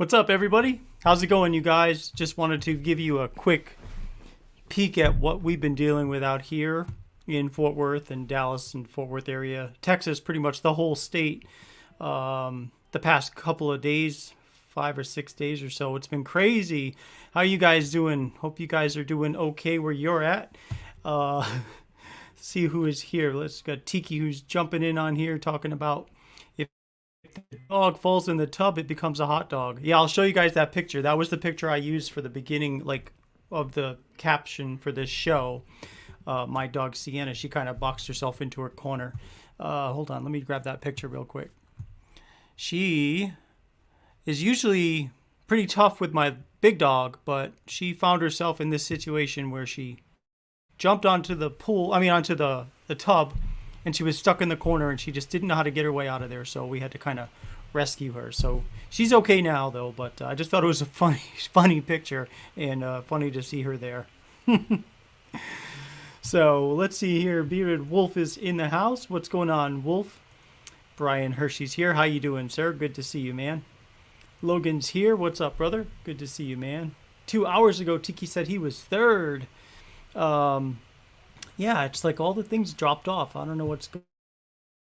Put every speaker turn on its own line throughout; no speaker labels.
What's up, everybody? How's it going, you guys? Just wanted to give you a quick peek at what we've been dealing with out here in Fort Worth and Dallas and Fort Worth area, Texas, pretty much the whole state. The past couple of days, 5 or 6 days or so, it's been crazy. How you guys doing? Hope you guys are doing okay where you're at. Uh, see who is here. Let's got Tiki who's jumping in on here talking about if the dog falls in the tub, it becomes a hot dog. Yeah, I'll show you guys that picture. That was the picture I used for the beginning, like of the caption for this show. My dog Sienna, she kind of boxed herself into her corner. Hold on, let me grab that picture real quick. She is usually pretty tough with my big dog, but she found herself in this situation where she jumped onto the pool, onto the tub, and she was stuck in the corner and she just didn't know how to get her way out of there. So we had to kind of rescue her. So she's okay now though, but I just thought it was a funny picture and funny to see her there. So let's see here. Bearded Wolf is in the house. What's going on, Wolf? Brian Hershey's here. How you doing, sir? Good to see you, man. Logan's here. What's up, brother? Good to see you, man. 2 hours ago, Tiki said he was third. Yeah, it's like all the things dropped off. I don't know what's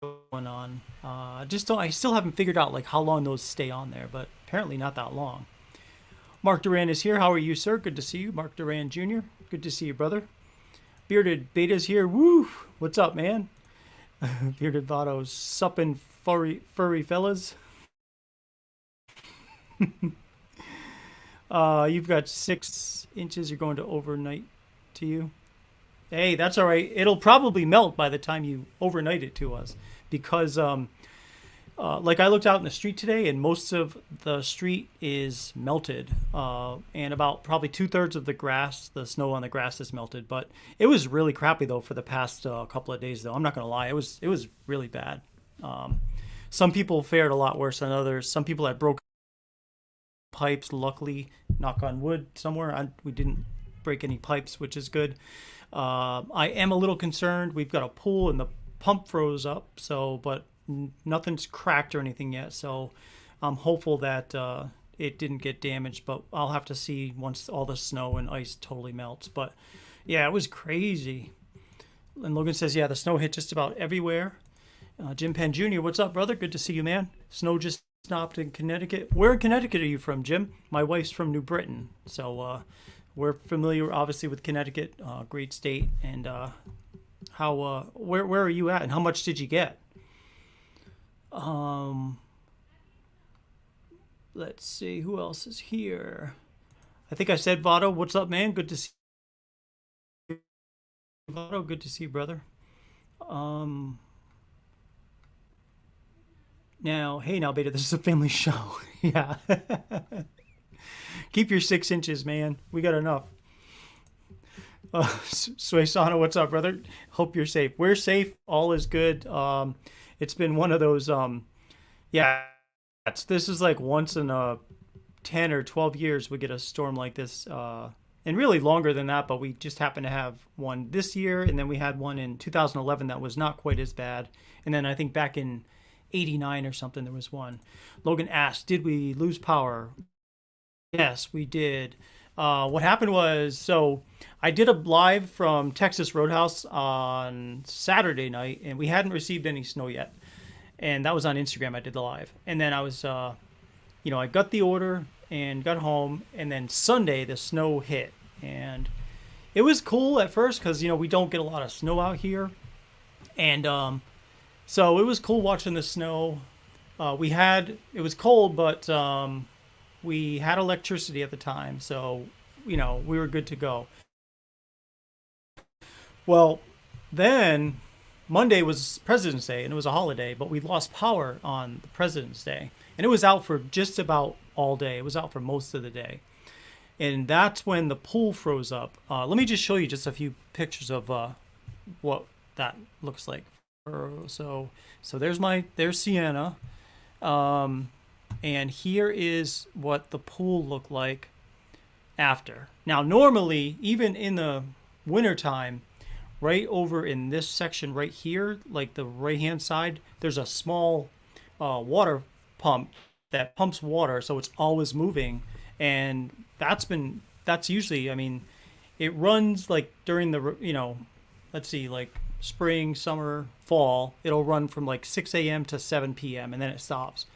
going on. I still haven't figured out like how long those stay on there, but apparently not that long. Mark Duran is here. How are you, sir? Good to see you. Mark Duran Jr. Good to see you, brother. Bearded Beta's here. Woo! What's up, man? Bearded Vado's supping furry fellas. You've got 6 inches. You're going to overnight to you. Hey, that's all right. It'll probably melt by the time you overnight it to us because like I looked out in the street today and most of the street is melted and about probably 2/3 of the grass, the snow on the grass is melted. But it was really crappy though for the past couple of days though. I'm not gonna lie, it was really bad. Some people fared a lot worse than others. Some people had broken pipes. Luckily, knock on wood, somewhere we didn't break any pipes, which is good. I am a little concerned. We've got a pool and the pump froze up, but nothing's cracked or anything yet. So I'm hopeful that it didn't get damaged, but I'll have to see once all the snow and ice totally melts. But yeah, it was crazy. And Logan says, yeah, the snow hit just about everywhere. Jim Penn Jr., what's up, brother? Good to see you, man. Snow just stopped in Connecticut. Where in Connecticut are you from, Jim? My wife's from New Britain, so we're familiar, obviously, with Connecticut, great state. And where are you at, and how much did you get? Let's see, who else is here? I think I said Vado. What's up, man? Good to see you, Vado. Good to see you, brother. Now, hey, now, Beta, this is a family show. Yeah. Keep your 6 inches, man. We got enough. Suesano, what's up, brother? Hope you're safe. We're safe. All is good. It's been one of those, yeah, this is like once in 10 or 12 years we get a storm like this, and really longer than that, but we just happen to have one this year, and then we had one in 2011 that was not quite as bad, and then I think back in 89 or something there was one. Logan asked, did we lose power? Yes, we did. What happened was, so I did a live from Texas Roadhouse on Saturday night, and we hadn't received any snow yet. And that was on Instagram. I did the live. And then I was, I got the order and got home. And then Sunday, the snow hit. And it was cool at first because, we don't get a lot of snow out here. And so it was cool watching the snow. It was cold, but we had electricity at the time, so we were good to go. Well, then Monday was President's Day and it was a holiday, but we lost power on the President's Day, and it was out for just about all day. It was out for most of the day, and that's when the pool froze up. Let me just show you just a few pictures of what that looks like. So there's Sienna. And here is what the pool looked like after. Now, normally, even in the wintertime, right over in this section right here, like the right-hand side, there's a small water pump that pumps water, so it's always moving. And that's usually, I mean, it runs like during the, let's see, like spring, summer, fall. It'll run from like 6 a.m. to 7 p.m. and then it stops.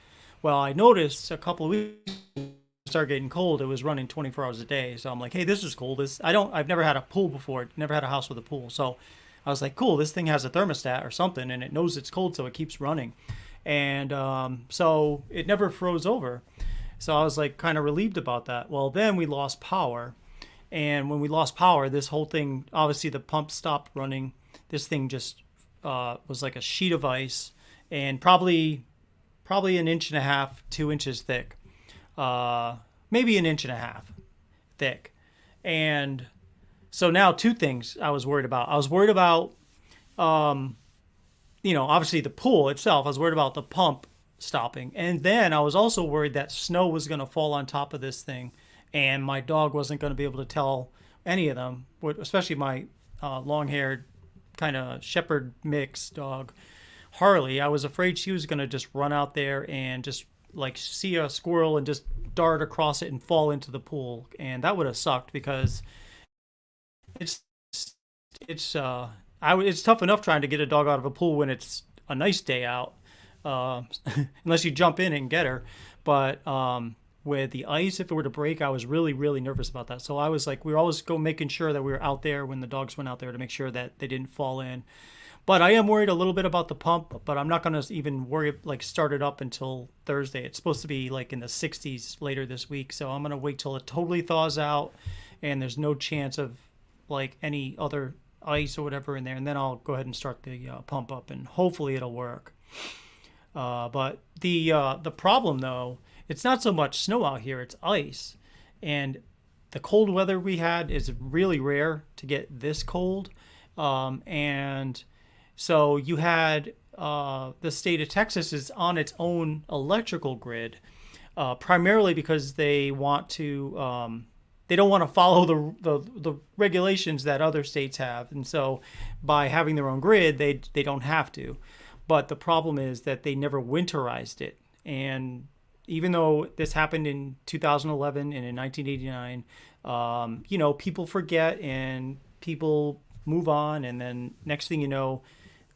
Well, I noticed a couple of weeks started getting cold, it was running 24 hours a day. So I'm like, hey, this is cool. I've never had a pool before. Never had a house with a pool. So I was like, cool, this thing has a thermostat or something, and it knows it's cold, so it keeps running. And so it never froze over. So I was like kind of relieved about that. Well, then we lost power. And when we lost power, this whole thing, obviously the pump stopped running. This thing just was like a sheet of ice, and probably an inch and a half, 2 inches thick, maybe an inch and a half thick. And so now two things I was worried about. I was worried about, obviously the pool itself. I was worried about the pump stopping. And then I was also worried that snow was going to fall on top of this thing and my dog wasn't going to be able to tell any of them, especially my long-haired kind of shepherd mix dog, Harley. I was afraid she was going to just run out there and just like see a squirrel and just dart across it and fall into the pool. And that would have sucked because it's it's tough enough trying to get a dog out of a pool when it's a nice day out, unless you jump in and get her. But with the ice, if it were to break, I was really, really nervous about that. So I was like, we were always making sure that we were out there when the dogs went out there to make sure that they didn't fall in. But I am worried a little bit about the pump, but I'm not going to even worry, like start it up until Thursday. It's supposed to be like in the 60s later this week. So I'm going to wait till it totally thaws out and there's no chance of like any other ice or whatever in there. And then I'll go ahead and start the pump up and hopefully it'll work. But the problem though, it's not so much snow out here, it's ice. And the cold weather we had is really rare to get this cold. And so you had the state of Texas is on its own electrical grid, primarily because they want to they don't want to follow the regulations that other states have, and so by having their own grid, they don't have to. But the problem is that they never winterized it, and even though this happened in 2011 and in 1989, people forget and people move on, and then next thing you know,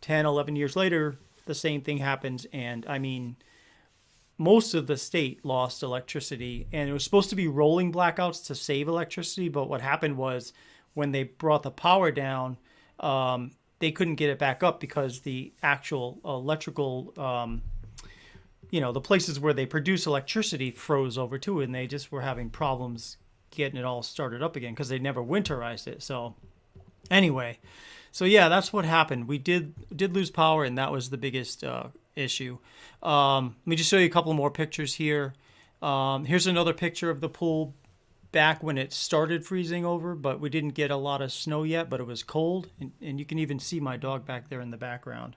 10, 11 years later, the same thing happens. And I mean, most of the state lost electricity, and it was supposed to be rolling blackouts to save electricity. But what happened was when they brought the power down, they couldn't get it back up because the actual electrical, the places where they produce electricity froze over too, and they just were having problems getting it all started up again because they never winterized it. So anyway, so yeah, that's what happened. We did lose power, and that was the biggest issue. Let me just show you a couple more pictures here. Here's another picture of the pool back when it started freezing over, but we didn't get a lot of snow yet, but it was cold, and you can even see my dog back there in the background.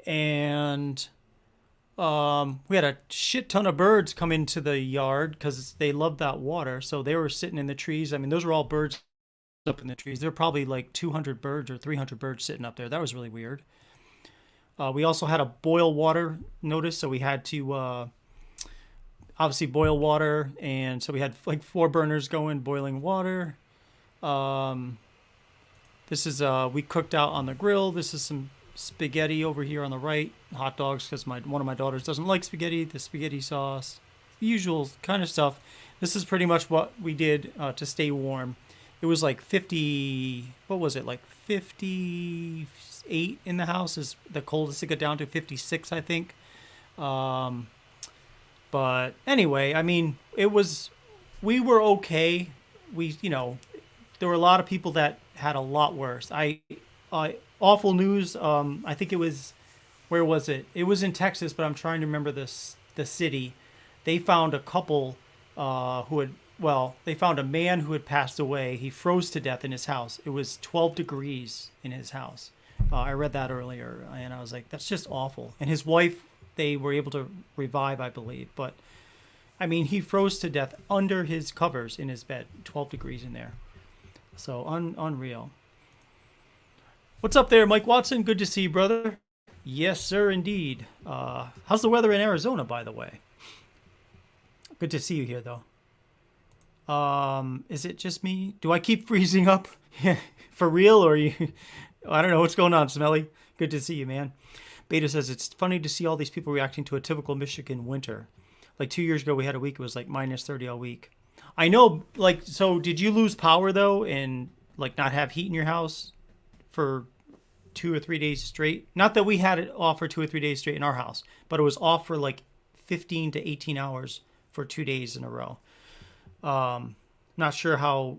And we had a shit ton of birds come into the yard because they loved that water, so they were sitting in the trees. I mean, those were all birds up in the trees. There were probably like 200 birds or 300 birds sitting up there. That was really weird. We also had a boil water notice, so we had to obviously boil water, and so we had like 4 burners going, boiling water. This is we cooked out on the grill. This is some spaghetti over here on the right, hot dogs, because one of my daughters doesn't like spaghetti. The spaghetti sauce, the usual kind of stuff. This is pretty much what we did to stay warm. It was like 50, what was it, like 58 in the house is the coldest it got down to, 56, I think. But anyway, I mean, we were okay. There were a lot of people that had a lot worse. Awful news. I think it was, where was it? It was in Texas, but I'm trying to remember the city. They found a couple they found a man who had passed away. He froze to death in his house. It was 12 degrees in his house. I read that earlier, and I was like, that's just awful. And his wife, they were able to revive, I believe. But, I mean, he froze to death under his covers in his bed, 12 degrees in there. So, unreal. What's up there, Mike Watson? Good to see you, brother. Yes, sir, indeed. How's the weather in Arizona, by the way? Good to see you here, though. Is it just me? Do I keep freezing up? For real, or you? I don't know what's going on, Smelly. Good to see you, man. Beta says it's funny to see all these people reacting to a typical Michigan winter. Like 2 years ago, we had a week it was like minus 30 all week. I know. Like, so did you lose power though, and like not have heat in your house for 2 or 3 days straight? Not that we had it off for 2 or 3 days straight in our house, but it was off for like 15 to 18 hours for 2 days in a row. Not sure how,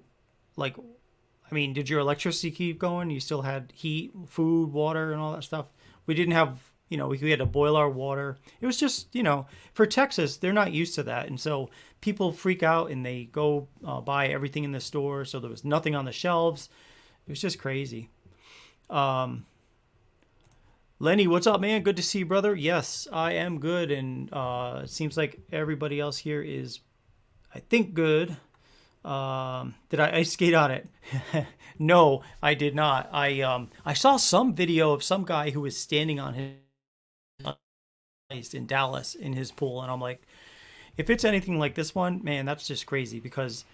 like, I mean, did your electricity keep going? You still had heat, food, water, and all that stuff? We didn't have, we had to boil our water. It was just, for Texas, they're not used to that. And so people freak out and they go buy everything in the store. So there was nothing on the shelves. It was just crazy. Lenny, what's up, man? Good to see you, brother. Yes, I am good. And it seems like everybody else here is, I think, good. Did I ice skate on it? No, I did not. I saw some video of some guy who was standing on his ice in Dallas in his pool, and I'm like, if it's anything like this one, man, that's just crazy because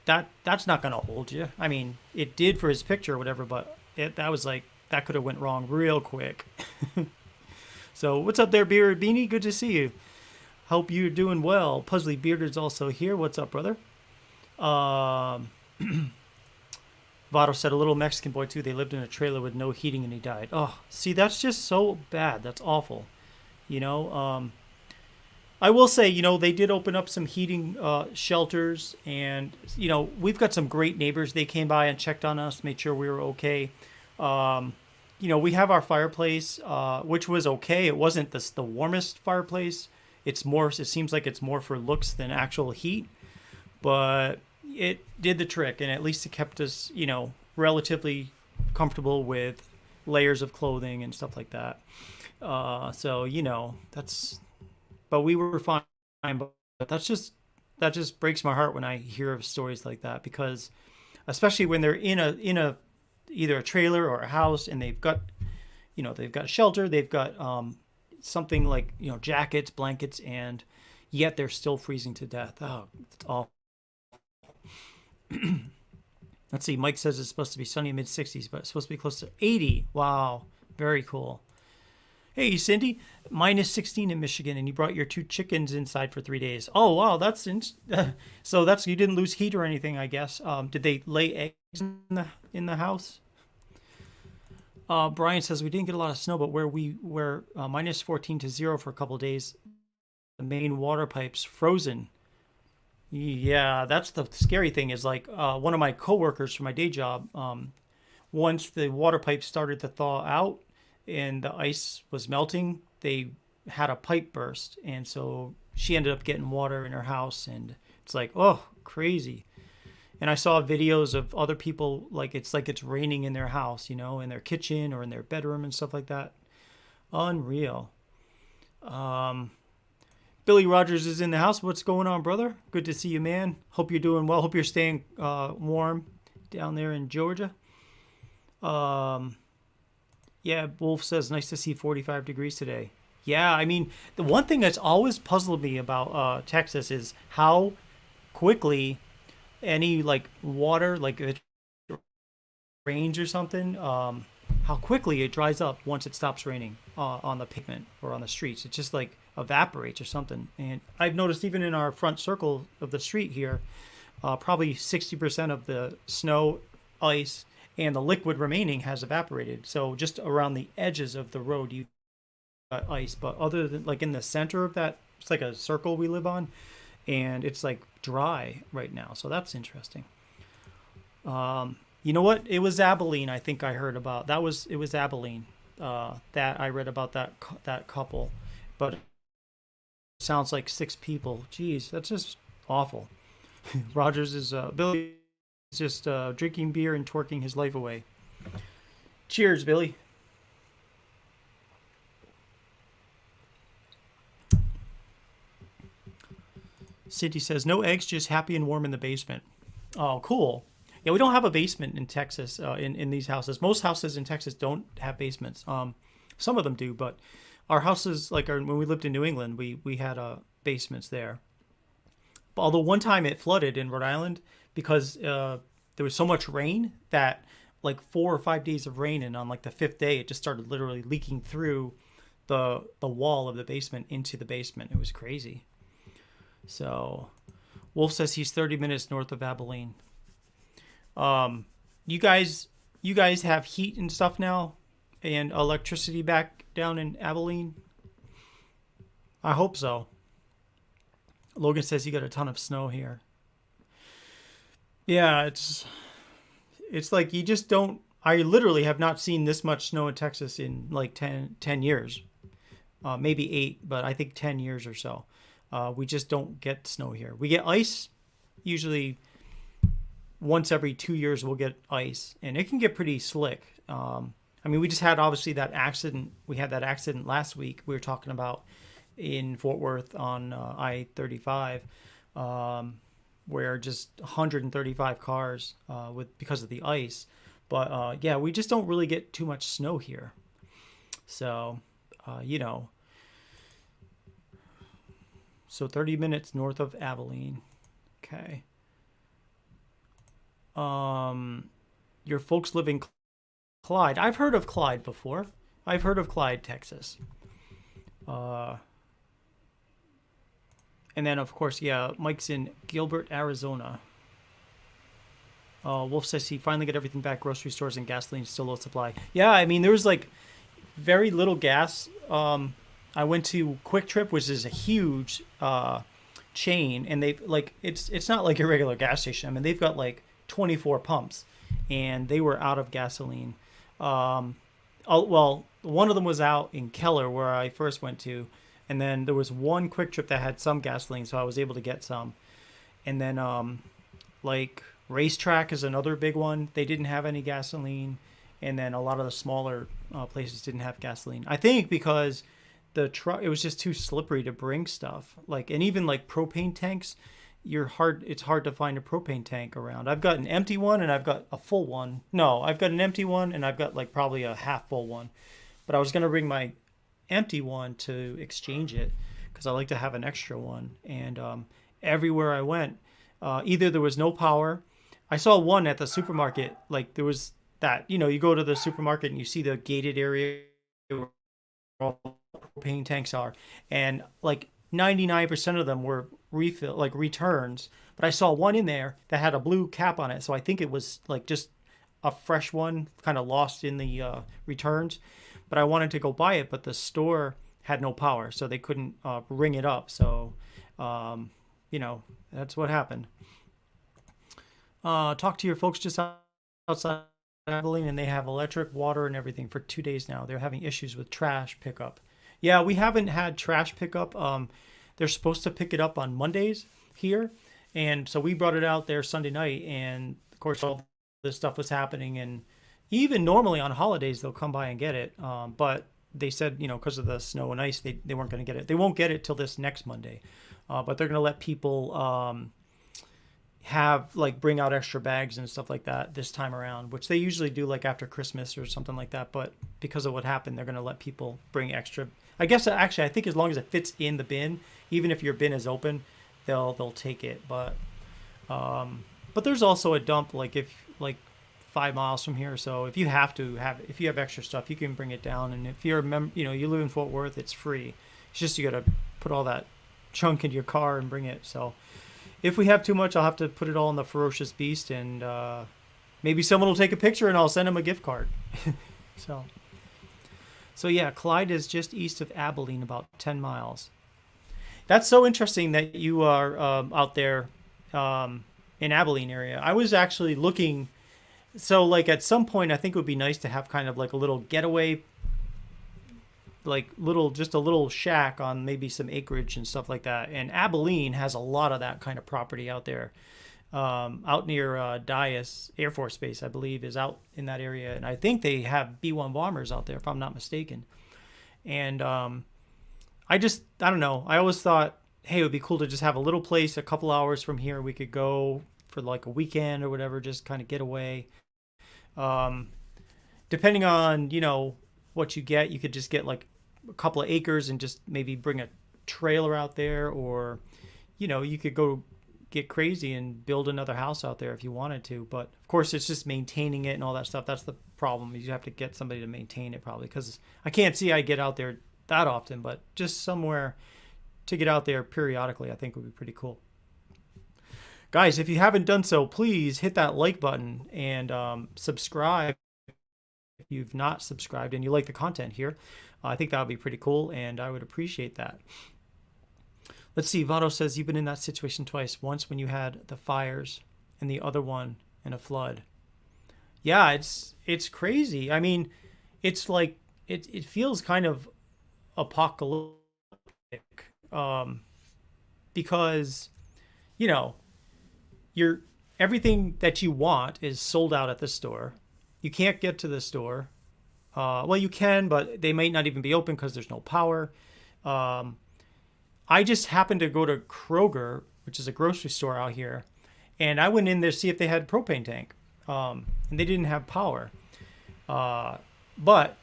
that's not gonna hold you. I mean, it did for his picture or whatever, but that was like that could have went wrong real quick. So what's up there, Beard Beanie? Good to see you. Hope you're doing well. Puzzly Bearded's also here. What's up, brother? Votto said a little Mexican boy too. They lived in a trailer with no heating and he died. Oh, see, that's just so bad. That's awful. I will say, they did open up some heating shelters, and we've got some great neighbors. They came by and checked on us, made sure we were okay. We have our fireplace, which was okay. It wasn't the warmest fireplace. It's more. It seems like it's more for looks than actual heat, but it did the trick, and at least it kept us, relatively comfortable with layers of clothing and stuff like that. So that's. But we were fine. But that just breaks my heart when I hear of stories like that, because, especially when they're in a either a trailer or a house, and they've got shelter, they've got something like jackets, blankets, and yet they're still freezing to death. Oh, it's awful. Let's see. Mike says it's supposed to be sunny mid 60s, but it's supposed to be close to 80. Wow, very cool. Hey, Cindy, minus 16 in Michigan, and you brought your 2 chickens inside for 3 days. Oh, wow, so that's you didn't lose heat or anything, I guess. Did they lay eggs in the house? Brian says we didn't get a lot of snow, but where we were minus 14 to 0 for a couple of days, the main water pipes frozen. Yeah, that's the scary thing. Is like one of my coworkers from my day job. Once the water pipes started to thaw out and the ice was melting, they had a pipe burst, and so she ended up getting water in her house, and it's like, oh, crazy. And I saw videos of other people, like it's raining in their house, in their kitchen or in their bedroom and stuff like that. Unreal. Billy Rogers is in the house. What's going on, brother? Good to see you, man. Hope you're doing well. Hope you're staying warm down there in Georgia. Yeah, Wolf says, nice to see 45 degrees today. Yeah, I mean, the one thing that's always puzzled me about Texas is how quickly any, like, water, like it rains or something, how quickly it dries up once it stops raining on the pavement or on the streets. It just, like, evaporates or something. And I've noticed even in our front circle of the street here, probably 60% of the snow, ice, and the liquid remaining has evaporated. So just around the edges of the road, you got ice. But other than, like, in the center of that, it's like a circle we live on, and it's like dry right now. So that's interesting. You know what? It was Abilene. I think I heard about that. It was Abilene that I read about that couple, but it sounds like 6 people. Jeez, that's just awful. Rogers is Billy is just drinking beer and twerking his life away. Cheers, Billy. Cindy says, no eggs, just happy and warm in the basement. Oh, cool. Yeah, we don't have a basement in Texas, in these houses. Most houses in Texas don't have basements. Some of them do, but our houses, when we lived in New England, we had basements there. Although one time it flooded in Rhode Island because there was so much rain that like 4 or 5 days of rain, and on like the fifth day, it just started literally leaking through the wall of the basement into the basement. It was crazy. So Wolf says he's 30 minutes north of Abilene. Um, you guys, you guys have heat and stuff now, and electricity back down in Abilene. I hope so. Logan says you got a ton of snow here. Yeah, it's like you just don't. I literally have not seen this much snow in Texas in like 10 years, maybe 8, but I think 10 years or so. We just don't get snow here. We get ice usually once every 2 years. We'll get ice, and it can get pretty slick. I mean, we just had obviously that accident. We had that accident last week. We were talking about in Fort Worth on I-35, where just 135 cars with because of the ice. But yeah, we just don't really get too much snow here. So, you know, so 30 minutes north of Abilene. Okay. Um, your folks live in Clyde. I've heard of Clyde before. I've heard of Clyde, Texas. Uh, and then, of course, yeah, Mike's in Gilbert, Arizona. Wolf says he finally got everything back. Grocery stores and gasoline still low supply. Yeah, I mean, there was like very little gas. I went to Quick Trip, which is a huge chain, and they like it's not like a regular gas station. I mean, they've got like 24 pumps, and they were out of gasoline. Well, one of them was out in Keller, where I first went to, and then there was one Quick Trip that had some gasoline, so I was able to get some. And then like Racetrack is another big one. They didn't have any gasoline, and then a lot of the smaller places didn't have gasoline. I think because the truck it was just too slippery to bring stuff. Like and even like propane tanks, it's hard to find a propane tank around. I've got an empty one and I've got a full one. No, I've got an empty one and I've got like probably a half full one. But I was gonna bring my empty one to exchange it because I like to have an extra one. And everywhere I went, either there was no power. I saw one at the supermarket. Like there was that, you go to the supermarket and you see the gated area where all propane tanks are, and like 99% of them were refill, like returns. But I saw one in there that had a blue cap on it, so I think it was like just a fresh one, kind of lost in the returns. But I wanted to go buy it, but the store had no power, so they couldn't ring it up. So, that's what happened. Talk to your folks just outside Abilene, and they have electric, water, and everything for 2 days now. They're having issues with trash pickup. Yeah, we haven't had trash pickup. They're supposed to pick it up on Mondays here, and so we brought it out there Sunday night, and of course all this stuff was happening. And even normally on holidays they'll come by and get it, but they said because of the snow and ice they weren't going to get it. They won't get it till this next Monday, but they're going to let people have like bring out extra bags and stuff like that this time around, which they usually do like after Christmas or something like that. But because of what happened, they're going to let people bring extra. I guess actually I think as long as it fits in the bin, even if your bin is open, they'll take it. But there's also a dump like if like 5 miles from here. So if you if you have extra stuff, you can bring it down. And if you're a you live in Fort Worth, it's free. It's just you got to put all that chunk into your car and bring it. So if we have too much, I'll have to put it all in the Ferocious Beast, and maybe someone will take a picture and I'll send them a gift card. so, so yeah, Clyde is just east of Abilene, about 10 miles. That's so interesting that you are out there in Abilene area. I was actually looking. So like at some point, I think it would be nice to have kind of like a little getaway, like just a little shack on maybe some acreage and stuff like that. And Abilene has a lot of that kind of property out there. Out near Dyess Air Force Base, I believe, is out in that area. And I think they have B-1 bombers out there, if I'm not mistaken. And I don't know. I always thought, hey, it would be cool to just have a little place a couple hours from here. We could go for like a weekend or whatever, just kind of get away. Depending on, what you get, you could just get like a couple of acres and just maybe bring a trailer out there, or you could go get crazy and build another house out there if you wanted to. But of course, it's just maintaining it and all that stuff. That's the problem. You have to get somebody to maintain it probably, because I can't see I get out there that often, but just somewhere to get out there periodically, I think would be pretty cool. Guys, if you haven't done so, please hit that like button and subscribe if you've not subscribed and you like the content here. I think that would be pretty cool, and I would appreciate that. Let's see. Vado says you've been in that situation twice. Once when you had the fires, and the other one in a flood. Yeah, it's crazy. I mean, it's like it feels kind of apocalyptic, um, because you know you're everything that you want is sold out at the store. You can't get to the store. Well, you can, but they might not even be open because there's no power. Um, I just happened to go to Kroger, which is a grocery store out here, and I went in there to see if they had a propane tank, and they didn't have power. But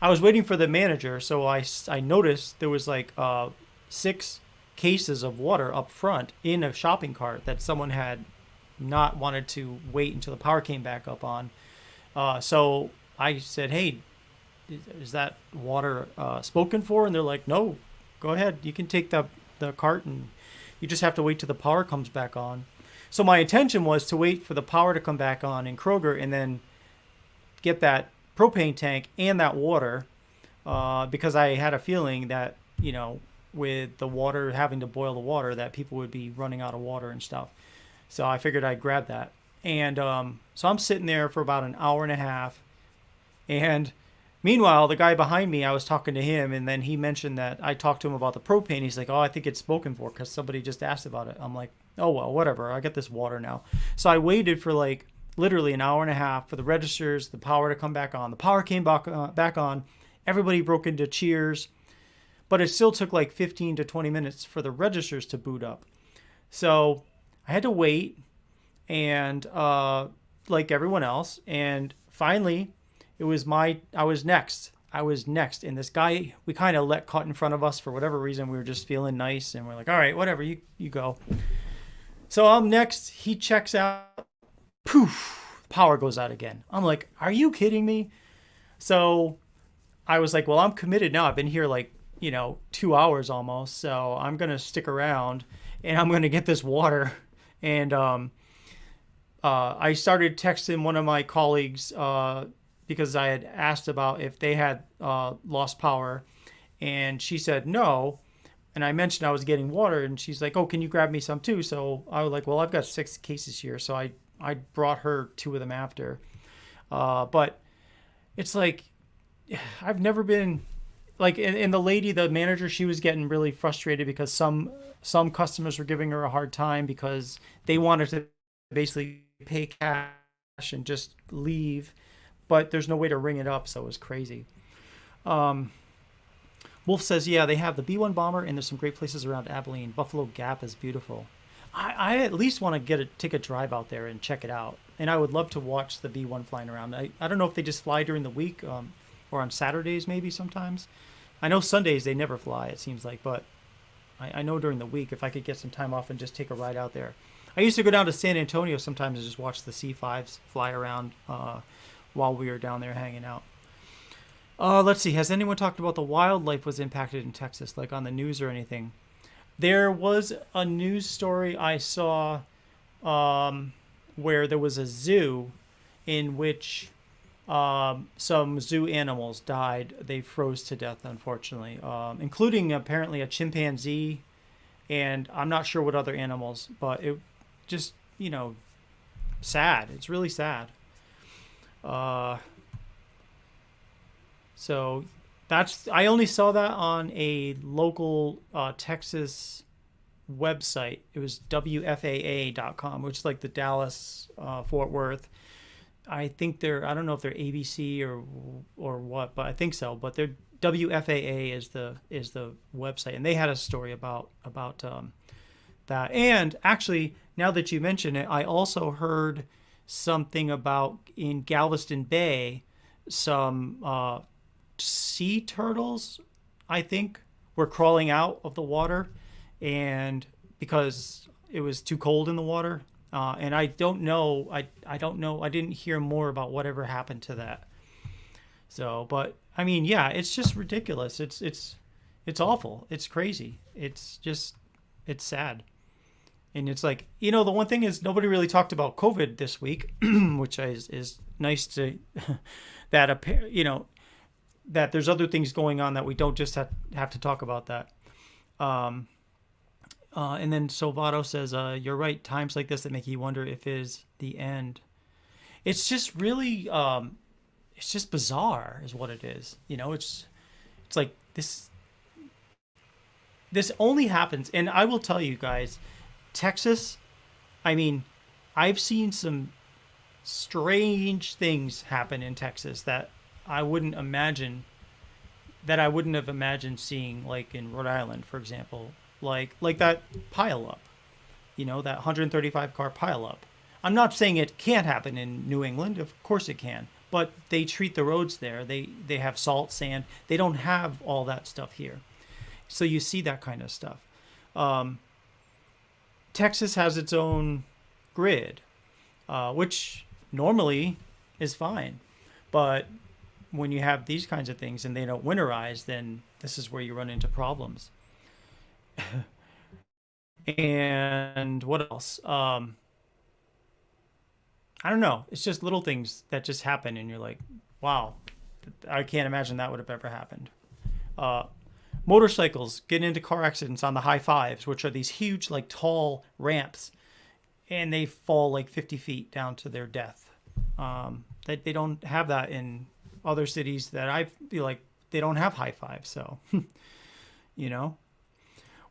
I was waiting for the manager, so I noticed there was like 6 cases of water up front in a shopping cart that someone had not wanted to wait until the power came back up on. So I said, "Hey, is that water spoken for?" And they're like, "No, go ahead. You can take the cart, and you just have to wait till the power comes back on." So my intention was to wait for the power to come back on in Kroger and then get that propane tank and that water, because I had a feeling that, with the water, having to boil the water, that people would be running out of water and stuff. So I figured I'd grab that. And so I'm sitting there for about an hour and a half. And meanwhile, the guy behind me, I was talking to him, and then he mentioned that I talked to him about the propane. He's like, "Oh, I think it's spoken for because somebody just asked about it." I'm like, "Oh, well, whatever. I got this water now." So I waited for like literally an hour and a half for the registers, the power to come back on. The power came back on. Everybody broke into cheers, but it still took like 15 to 20 minutes for the registers to boot up. So I had to wait, and like everyone else, and finally I was next. And this guy, we kind of let cut in front of us for whatever reason. We were just feeling nice, and we're like, "All right, whatever, you go." So I'm next. He checks out. Poof, power goes out again. I'm like, "Are you kidding me?" So I was like, "Well, I'm committed now. I've been here like, 2 hours almost. So I'm going to stick around, and I'm going to get this water." And I started texting one of my colleagues, because I had asked about if they had lost power, and she said no. And I mentioned I was getting water, and she's like, "Oh, can you grab me some too?" So I was like, "Well, I've got 6 cases here." So I brought her 2 of them after. But it's like, I've never been like, and the lady, the manager, she was getting really frustrated because some customers were giving her a hard time because they wanted to basically pay cash and just leave, but there's no way to ring it up, so it was crazy. Um, Wolf says, yeah, they have the B-1 bomber, and there's some great places around Abilene. Buffalo Gap is beautiful. I at least want to take a drive out there and check it out, and I would love to watch the B-1 flying around. I don't know if they just fly during the week, or on Saturdays maybe sometimes. I know Sundays they never fly, it seems like, but I know during the week, if I could get some time off and just take a ride out there. I used to go down to San Antonio sometimes and just watch the C-5s fly around while we were down there hanging out. Let's see. Has anyone talked about the wildlife was impacted in Texas, like on the news or anything? There was a news story I saw, where there was a zoo in which some zoo animals died. They froze to death, unfortunately, including apparently a chimpanzee, and I'm not sure what other animals, but it just, sad. It's really sad. Uh, so I only saw that on a local Texas website. It was WFAA.com, which is like the Dallas Fort Worth. I think I don't know if they're ABC or what, but I think so. But they're WFAA is the website, and they had a story about that. And actually, now that you mention it, I also heard something about in Galveston Bay, some sea turtles, I think, were crawling out of the water, and because it was too cold in the water. And I don't know. I don't know. I didn't hear more about whatever happened to that. So, but I mean, yeah, it's just ridiculous. It's awful. It's crazy. It's just it's sad. And it's like, the one thing is nobody really talked about COVID this week, which is nice to that that there's other things going on that we don't just have to talk about that. Um, and then Salvato says, "You're right. Times like this that make you wonder if it is the end." It's just really, it's just bizarre, is what it is. It's like this only happens, and I will tell you guys, Texas. I mean, I've seen some strange things happen in Texas that I wouldn't imagine that I wouldn't have imagined seeing, like in Rhode Island, for example, like that pile up, that 135 car pile up. I'm not saying it can't happen in New England. Of course it can, but they treat the roads there. They have salt, sand. They don't have all that stuff here, so you see that kind of stuff. Um, Texas has its own grid, which normally is fine, but when you have these kinds of things and they don't winterize, then this is where you run into problems. And what else? I don't know. It's just little things that just happen, and you're like, wow, I can't imagine that would have ever happened. Uh, Motorcycles get into car accidents on the high fives, which are these huge, like tall ramps, and they fall like 50 feet down to their death. They don't have that in other cities that I feel like they don't have high fives. So, you know,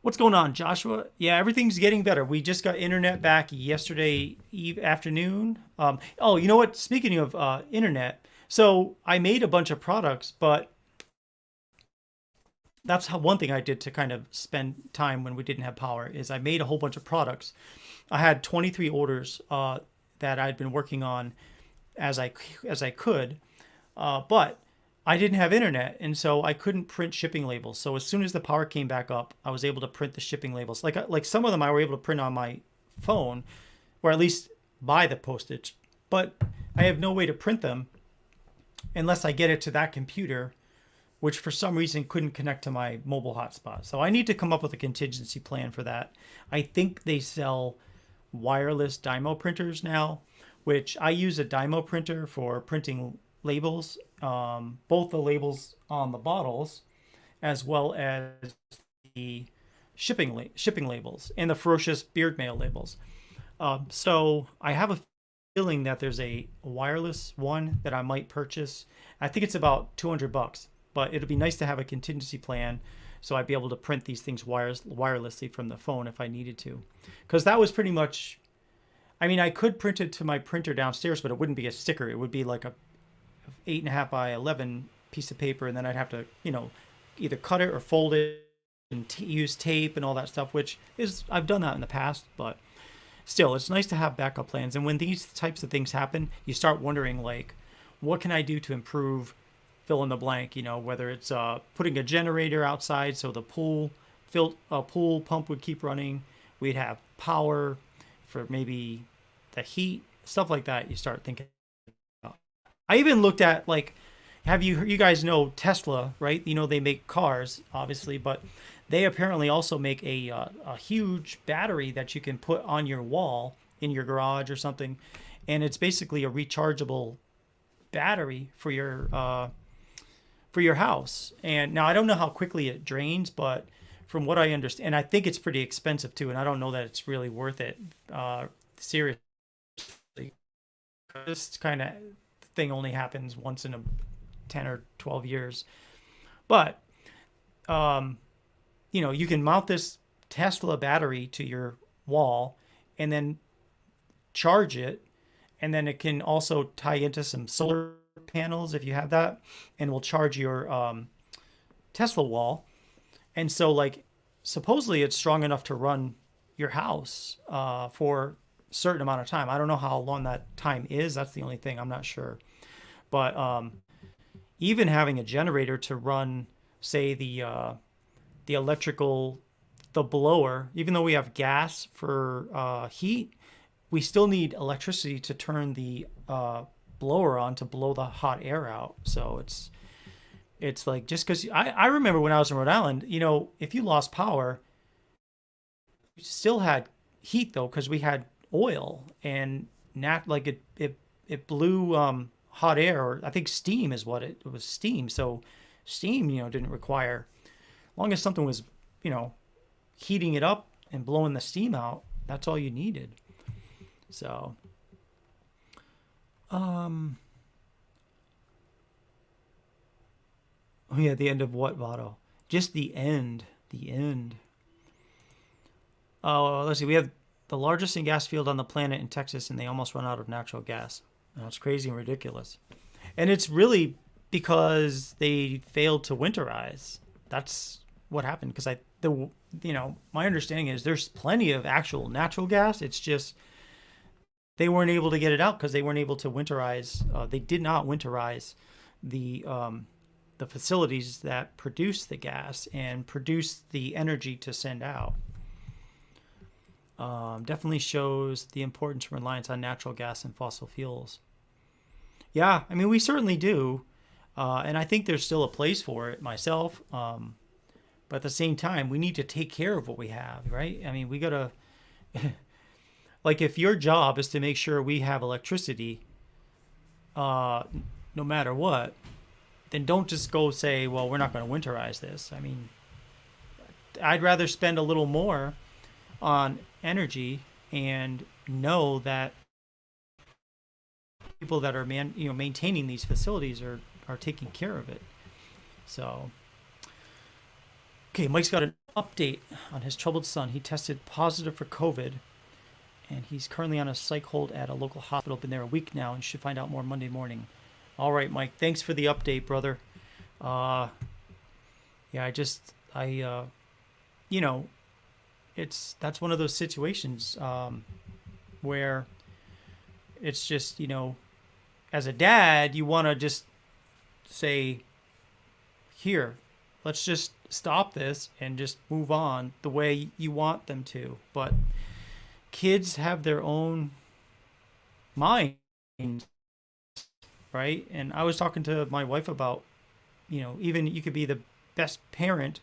what's going on, Joshua? Yeah, everything's getting better. We just got internet back yesterday afternoon. Oh, you know what? Speaking of internet, so I made a bunch of products, but that's how one thing I did to kind of spend time when we didn't have power is I made a whole bunch of products. I had 23 orders that I'd been working on as I could, but I didn't have internet, and so I couldn't print shipping labels. So as soon as the power came back up, I was able to print the shipping labels. Like some of them, I were able to print on my phone, or at least buy the postage. But I have no way to print them unless I get it to that computer, which for some reason couldn't connect to my mobile hotspot. So I need to come up with a contingency plan for that. I think they sell wireless Dymo printers now, which I use a Dymo printer for printing labels, both the labels on the bottles as well as the shipping labels and the Ferocious beard mail labels. So I have a feeling that there's a wireless one that I might purchase. I think it's about $200, but it'd be nice to have a contingency plan so I'd be able to print these things wirelessly from the phone if I needed to. Because that was pretty much, I mean, I could print it to my printer downstairs, but it wouldn't be a sticker. It would be like a 8.5 by 11 piece of paper, and then I'd have to, either cut it or fold it and use tape and all that stuff, which is, I've done that in the past, but still, it's nice to have backup plans. And when these types of things happen, you start wondering, like, what can I do to improve fill in the blank, whether it's putting a generator outside so the pool pump would keep running. We'd have power for maybe the heat, stuff like that. You start thinking about. I even looked at, like, have you guys know Tesla, right? They make cars, obviously, but they apparently also make a huge battery that you can put on your wall in your garage or something, and it's basically a rechargeable battery for your house. And now I don't know how quickly it drains, but from what I understand, and I think it's pretty expensive too, and I don't know that it's really worth it. Seriously, this kind of thing only happens once in a 10 or 12 years. But you can mount this Tesla battery to your wall and then charge it, and then it can also tie into some solar panels if you have that, and will charge your Tesla wall. And so, like, supposedly it's strong enough to run your house for a certain amount of time. I don't know how long that time is. That's the only thing. I'm not sure. But even having a generator to run, say, the electrical, the blower, even though we have gas for heat, we still need electricity to turn the blower on to blow the hot air out. So it's like, just because I remember when I was in Rhode Island, if you lost power, you still had heat though, because we had oil and like it blew hot air, or I think steam is what it was, steam. So steam, didn't require, long as something was, heating it up and blowing the steam out, that's all you needed. So, oh yeah, the end of what, Votto? Just the end. The end. Oh, let's see. We have the largest gas field on the planet in Texas, and they almost run out of natural gas. That's crazy and ridiculous. And it's really because they failed to winterize. That's what happened. Because my understanding is there's plenty of actual natural gas. It's just they weren't able to get it out because they weren't able to winterize. They did not winterize the facilities that produce the gas and produce the energy to send out. Definitely shows the importance of reliance on natural gas and fossil fuels. Yeah, I mean, we certainly do. And I think there's still a place for it myself. But at the same time, we need to take care of what we have, right? I mean, we got to, like, if your job is to make sure we have electricity, no matter what, then don't just go say, well, we're not going to winterize this. I mean, I'd rather spend a little more on energy and know that people that are maintaining these facilities are taking care of it. So, okay, Mike's got an update on his troubled son. He tested positive for COVID, and he's currently on a psych hold at a local hospital. Been there a week now, and should find out more Monday morning. All right, Mike, thanks for the update, brother. Yeah, that's one of those situations where it's just, as a dad, you want to just say, here, let's just stop this and just move on the way you want them to. But kids have their own mind, right? And I was talking to my wife about, even you could be the best parent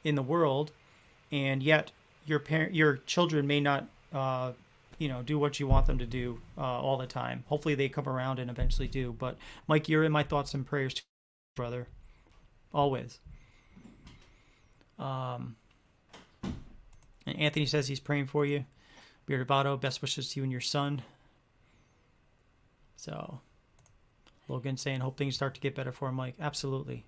in the world, and yet your children may not, do what you want them to do all the time. Hopefully they come around and eventually do. But Mike, you're in my thoughts and prayers too, brother. Always. And Anthony says he's praying for you. Bearded Votto, best wishes to you and your son. So, Logan saying, hope things start to get better for him, Mike. Absolutely.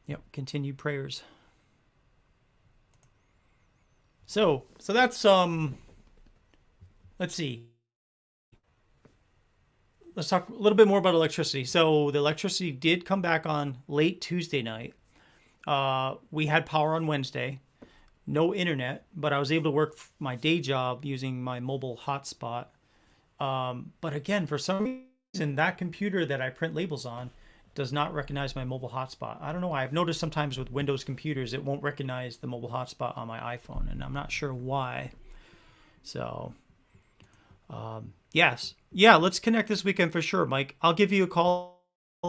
Yep, continued prayers. So that's let's see. Let's talk a little bit more about electricity. So the electricity did come back on late Tuesday night. We had power on Wednesday, no internet, but I was able to work my day job using my mobile hotspot. But again, for some reason, that computer that I print labels on does not recognize my mobile hotspot. I don't know why. I've noticed sometimes with Windows computers, it won't recognize the mobile hotspot on my iPhone, and I'm not sure why. So, yes. Yeah, let's connect this weekend for sure, Mike. I'll give you a call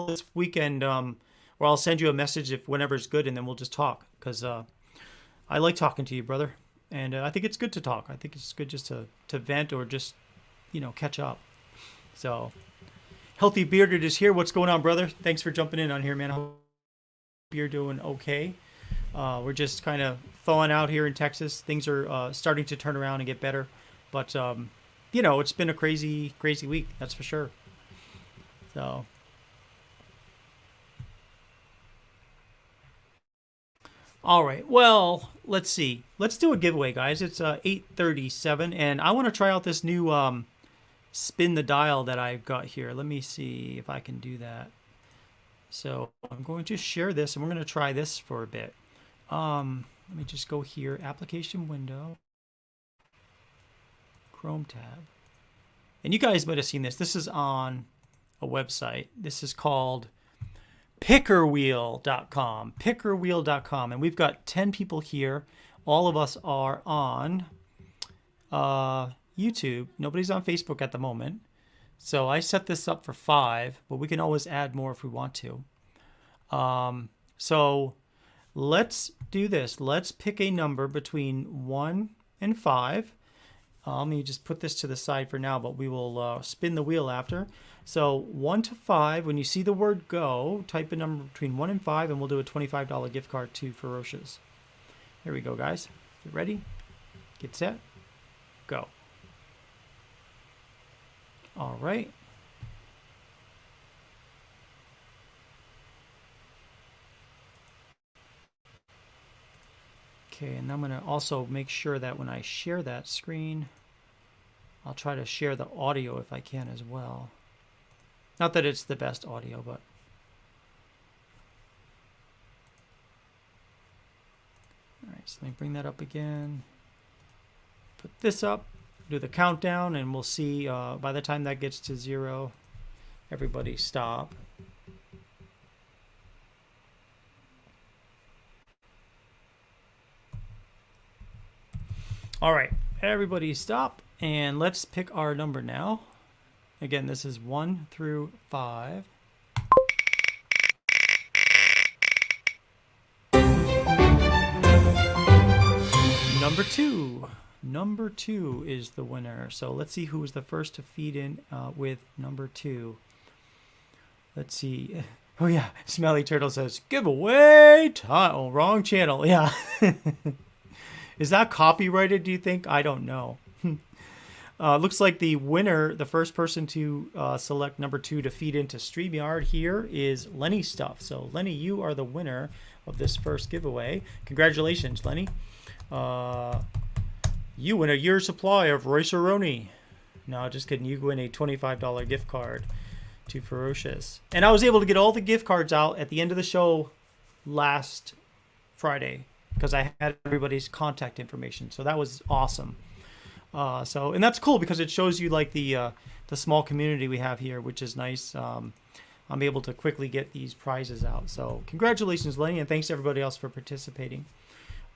this weekend, or I'll send you a message if whenever's good, and then we'll just talk, because I like talking to you, brother. And I think it's good to talk. I think it's good just to vent or just, catch up. So, Healthy Bearded is here. What's going on, brother? Thanks for jumping in on here, man. I hope you're doing okay. We're just kind of thawing out here in Texas. Things are starting to turn around and get better. But, it's been a crazy, crazy week. That's for sure. So. All right. Well, let's see. Let's do a giveaway, guys. It's 8:37, and I want to try out this new spin the dial that I've got here. Let me see if I can do that. So I'm going to share this, and we're going to try this for a bit. Let me just go here, application window, Chrome tab. And you guys might have seen this. This is on a website. This is called pickerwheel.com. Pickerwheel.com. And we've got 10 people here. All of us are on YouTube. Nobody's on Facebook at the moment. So I set this up for 5, but we can always add more if we want to. So let's do this. Let's pick a number between 1 and 5. Let me just put this to the side for now, but we will spin the wheel after. So 1 to 5, when you see the word go, type a number between 1 and 5, and we'll do a $25 gift card to Ferocious. Here we go, guys. Get ready, get set, go. All right. Okay, and I'm going to also make sure that when I share that screen, I'll try to share the audio if I can as well. Not that it's the best audio, but... All right, so let me bring that up again. Put this up, do the countdown, and we'll see by the time that gets to 0, everybody stop. All right, everybody stop, and let's pick our number now. Again, this is 1 through 5. Number 2. Number 2 is the winner. So let's see who was the first to feed in with number 2. Let's see. Oh yeah, Smelly Turtle says, giveaway time. Oh, wrong channel. Yeah. Is that copyrighted, do you think? I don't know. Looks like the winner, the first person to select number 2 to feed into StreamYard here is Lenny Stuff. So Lenny, you are the winner of this first giveaway. Congratulations, Lenny. You win a year's supply of Royceroni. No, just kidding. You win a $25 gift card to Ferocious. And I was able to get all the gift cards out at the end of the show last Friday because I had everybody's contact information. So that was awesome. And that's cool because it shows you like the small community we have here, which is nice. I'm able to quickly get these prizes out. So congratulations, Lenny, and thanks to everybody else for participating.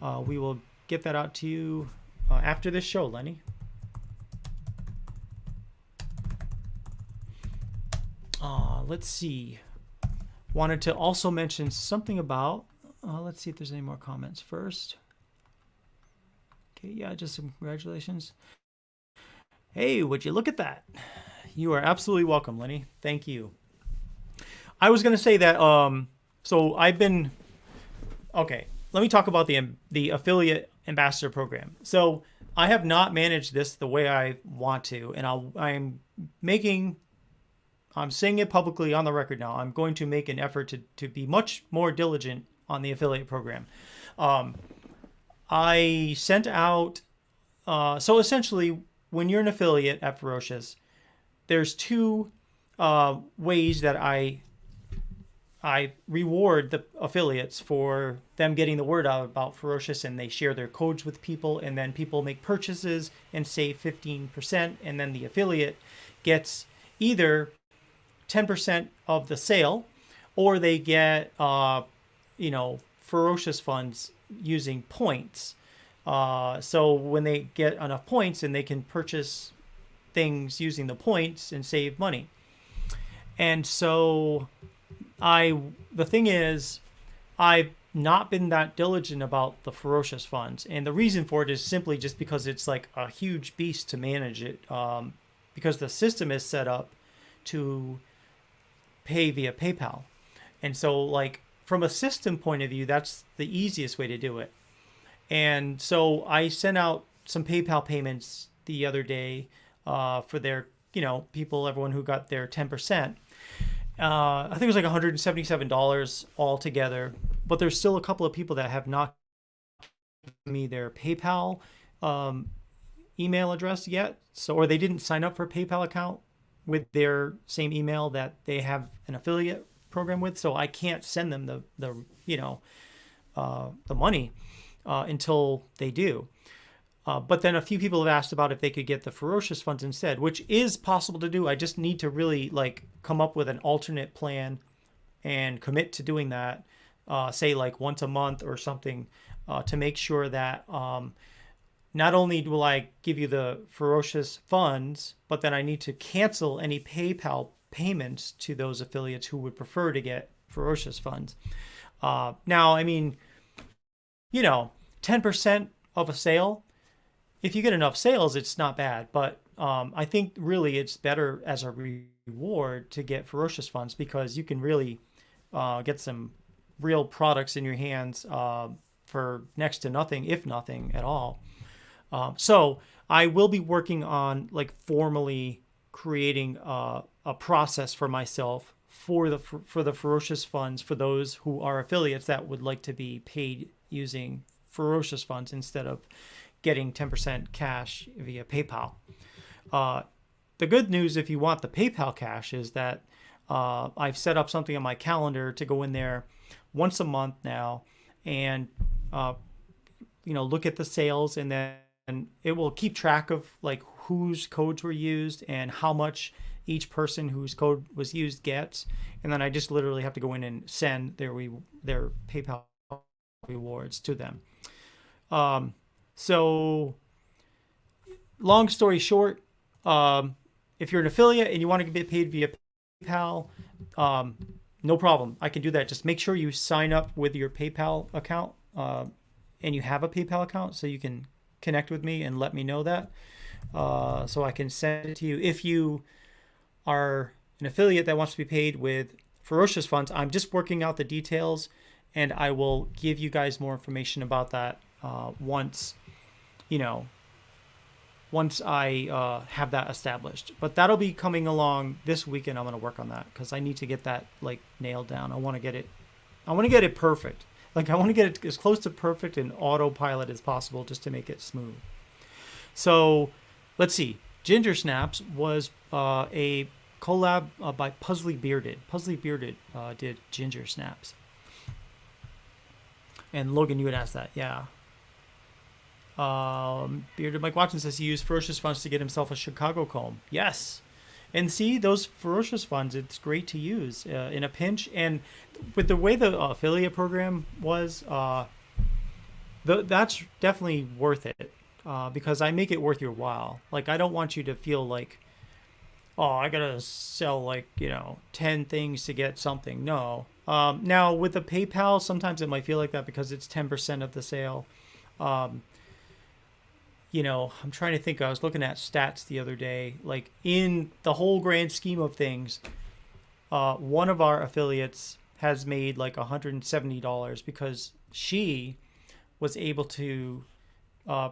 We will get that out to you after this show, Lenny. Let's see. Wanted to also mention something about, let's see if there's any more comments first. Okay, yeah, just some congratulations. Hey, would you look at that? You are absolutely welcome, Lenny. Thank you. I was going to say that, so I've been, okay, let me talk about the affiliate ambassador program. So I have not managed this the way I want to, and I'm saying it publicly on the record now. I'm going to make an effort to be much more diligent on the affiliate program. I sent out, so essentially when you're an affiliate at Ferocious, there's 2 ways that I reward the affiliates for them getting the word out about Ferocious, and they share their codes with people, and then people make purchases and save 15%, and then the affiliate gets either 10% of the sale, or they get Ferocious funds using points. So when they get enough points, and they can purchase things using the points and save money. And so the thing is, I've not been that diligent about the Ferocious funds, and the reason for it is simply just because it's like a huge beast to manage it, because the system is set up to pay via PayPal. And so like from a system point of view, that's the easiest way to do it. And so I sent out some PayPal payments the other day for their, people, everyone who got their 10%. I think it was like $177 altogether, but there's still a couple of people that have not given me their PayPal email address yet. So, or they didn't sign up for a PayPal account with their same email that they have an affiliate program with. So I can't send them the money until they do. But then a few people have asked about if they could get the Ferocious funds instead, which is possible to do. I just need to really like come up with an alternate plan and commit to doing that, say like once a month or something, to make sure that not only will I give you the Ferocious funds, but then I need to cancel any PayPal payments to those affiliates who would prefer to get Ferocious funds. Now, I mean, 10% of a sale, if you get enough sales, it's not bad. But I think really it's better as a reward to get Ferocious funds because you can really get some real products in your hands for next to nothing, if nothing at all. So I will be working on like formally creating a process for myself for the Ferocious funds for those who are affiliates that would like to be paid using Ferocious funds instead of getting 10% cash via PayPal. The good news, if you want the PayPal cash, is that I've set up something on my calendar to go in there once a month now, and look at the sales, and then it will keep track of like whose codes were used and how much each person whose code was used gets, and then I just literally have to go in and send their PayPal rewards to them. So long story short, if you're an affiliate and you want to get paid via PayPal, no problem. I can do that. Just make sure you sign up with your PayPal account, and you have a PayPal account so you can connect with me and let me know that, so I can send it to you. If you are an affiliate that wants to be paid with Ferocious funds, I'm just working out the details, and I will give you guys more information about that once I have that established. But that'll be coming along this weekend. I'm going to work on that because I need to get that like nailed down. I want to get it perfect. Like I want to get it as close to perfect and autopilot as possible just to make it smooth. So let's see. Ginger Snaps was a collab by Puzzly Bearded. Puzzly Bearded did Ginger Snaps. And Logan, you had asked that. Yeah. Bearded Mike Watson says he used Ferocious funds to get himself a Chicago comb. Yes. And see, those Ferocious funds, it's great to use in a pinch. And with the way the affiliate program was, that's definitely worth it because I make it worth your while. Like, I don't want you to feel like, oh, I got to sell like, 10 things to get something. No. Now, with the PayPal, sometimes it might feel like that because it's 10% of the sale. I'm trying to think. I was looking at stats the other day. Like in the whole grand scheme of things, one of our affiliates has made like $170 because she was able to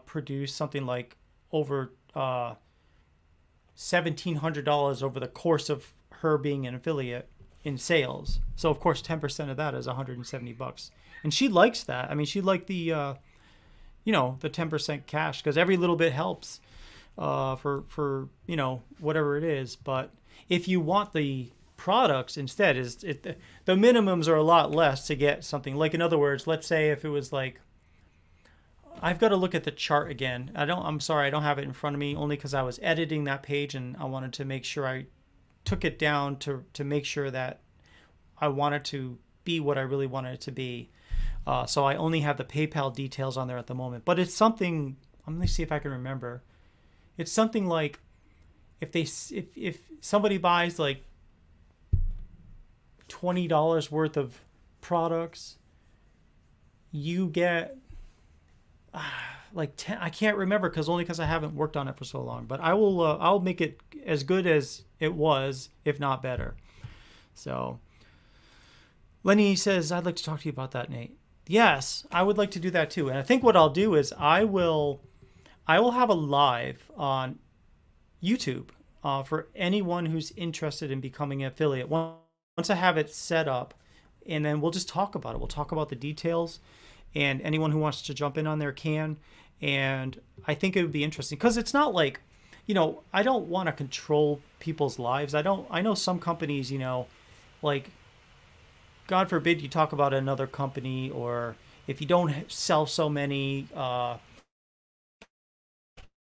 produce something like over $1,700 over the course of her being an affiliate in sales. So of course, 10% of that is $170, and she likes that. I mean, she liked the 10% cash because every little bit helps for whatever it is. But if you want the products instead, the minimums are a lot less to get something. Like, in other words, let's say if it was like, I've got to look at the chart again. I'm sorry, I don't have it in front of me, only because I was editing that page and I wanted to make sure I took it down to make sure that I wanted to be what I really wanted it to be. So I only have the PayPal details on there at the moment. But it's something, let me see if I can remember. It's something like if somebody buys like $20 worth of products, you get like 10. I can't remember because I haven't worked on it for so long. But I'll make it as good as it was, if not better. So Lenny says, I'd like to talk to you about that, Nate. Yes, I would like to do that too. And I think what I'll do is I will have a live on YouTube for anyone who's interested in becoming an affiliate. Once I have it set up, and then we'll just talk about it. We'll talk about the details, and anyone who wants to jump in on there can. And I think it would be interesting because it's not like, I don't want to control people's lives. I know some companies, like, God forbid you talk about another company, or if you don't sell so many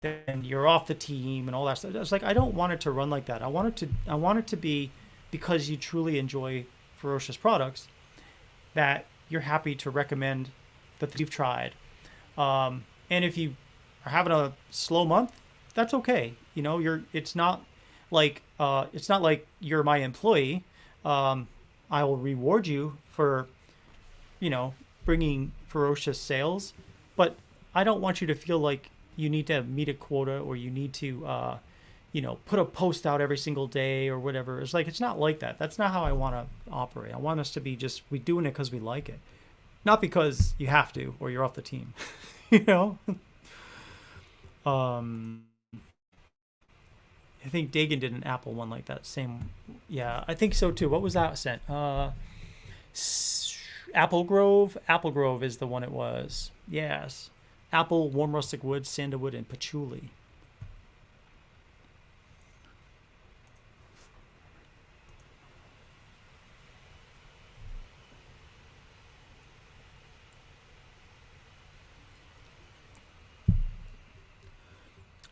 then you're off the team and all that stuff. It's like I don't want it to run like that. I want it to be because you truly enjoy Ferocious products that you're happy to recommend that you've tried. And if you are having a slow month, that's okay. You're it's not like you're my employee. Um, I will reward you for bringing Ferocious sales, but I don't want you to feel like you need to meet a quota or you need to put a post out every single day or whatever. It's like it's not like that. That's not how I want to operate. I want us to be just we doing it because we like it, not because you have to or you're off the team. you know. Um, I think Dagan did an Apple one like that. Same, yeah, I think so too. What was that scent? Apple Grove. Apple Grove is the one it was. Yes, apple, warm rustic wood, sandalwood, and patchouli.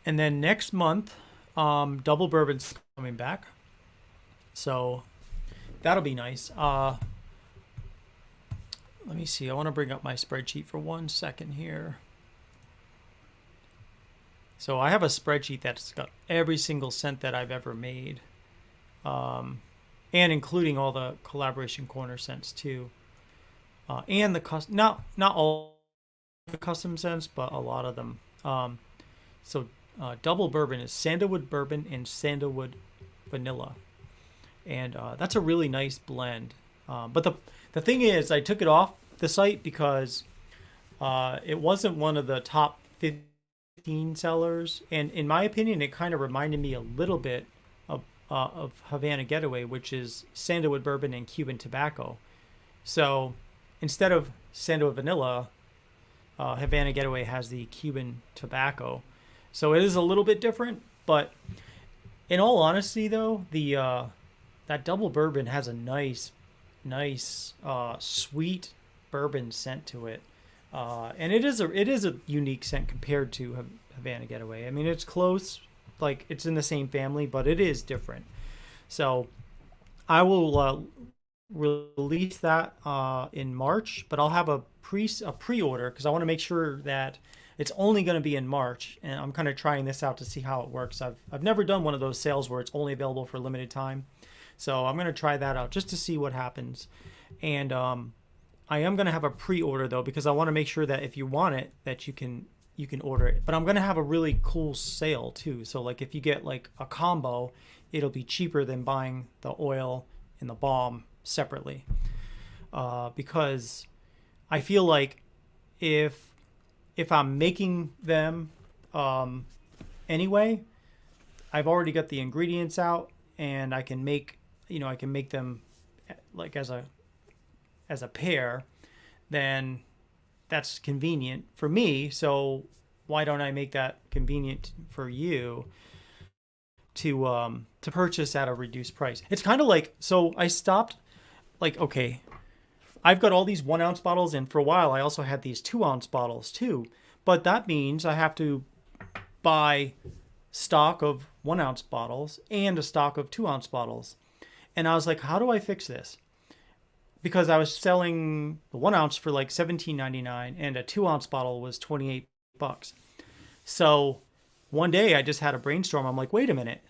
And then next month, double bourbon's coming back, so that'll be nice. Let me see. I want to bring up my spreadsheet for 1 second here. So I have a spreadsheet that's got every single cent that I've ever made, um, and including all the collaboration corner cents too, and the custom. Not all the custom cents, but a lot of them. So double bourbon is sandalwood bourbon and sandalwood vanilla, and that's a really nice blend. But the thing is, I took it off the site because it wasn't one of the top 15 sellers, and in my opinion, it kind of reminded me a little bit of Havana Getaway, which is sandalwood bourbon and Cuban tobacco. So instead of sandalwood vanilla, Havana Getaway has the Cuban tobacco. So it is a little bit different, but in all honesty, though, the that double bourbon has a nice, sweet bourbon scent to it, and it is a unique scent compared to Havana Getaway. I mean, it's close, like it's in the same family, but it is different. So I will release that in March, but I'll have a pre-order because I want to make sure that it's only going to be in March, and I'm kind of trying this out to see how it works. I've never done one of those sales where it's only available for a limited time, so I'm going to try that out just to see what happens. And I am going to have a pre-order though because I want to make sure that if you want it, that you can order it. But I'm going to have a really cool sale too. So like if you get like a combo, it'll be cheaper than buying the oil and the balm separately. Because I feel like if I'm making them anyway, I've already got the ingredients out, and I can make them like as a pair. Then that's convenient for me. So why don't I make that convenient for you to purchase at a reduced price? It's kind of like, so I stopped, like, okay, I've got all these 1 ounce bottles, and for a while I also had these 2 ounce bottles too. But that means I have to buy stock of 1 ounce bottles and a stock of 2 ounce bottles. And I was like, how do I fix this? Because I was selling the 1 ounce for like 17.99, and a 2 ounce bottle was 28 bucks. So one day I just had a brainstorm. I'm like, wait a minute.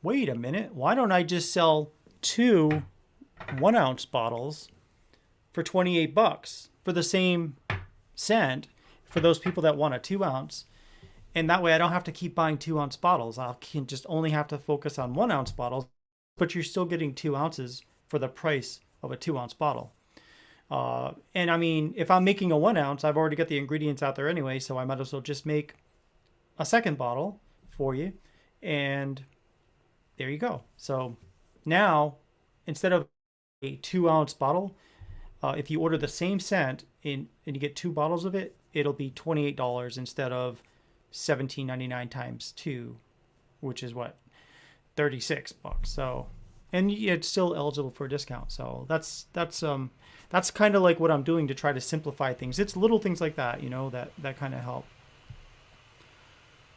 Why don't I just sell 2 1 ounce bottles for 28 bucks for the same scent for those people that want a 2 ounce? And that way I don't have to keep buying 2 ounce bottles. I can just only have to focus on 1 ounce bottles, but you're still getting 2 ounces for the price of a 2 ounce bottle. And I mean, if I'm making a 1 ounce, I've already got the ingredients out there anyway, so I might as well just make a second bottle for you. And there you go. So now, instead of a 2 ounce bottle, if you order the same scent and you get 2 bottles of it, it'll be $28 instead of 17.99 times two, which is what, 36 bucks. So, and it's still eligible for a discount. So that's kind of like what I'm doing to try to simplify things. It's little things like that, that kind of help.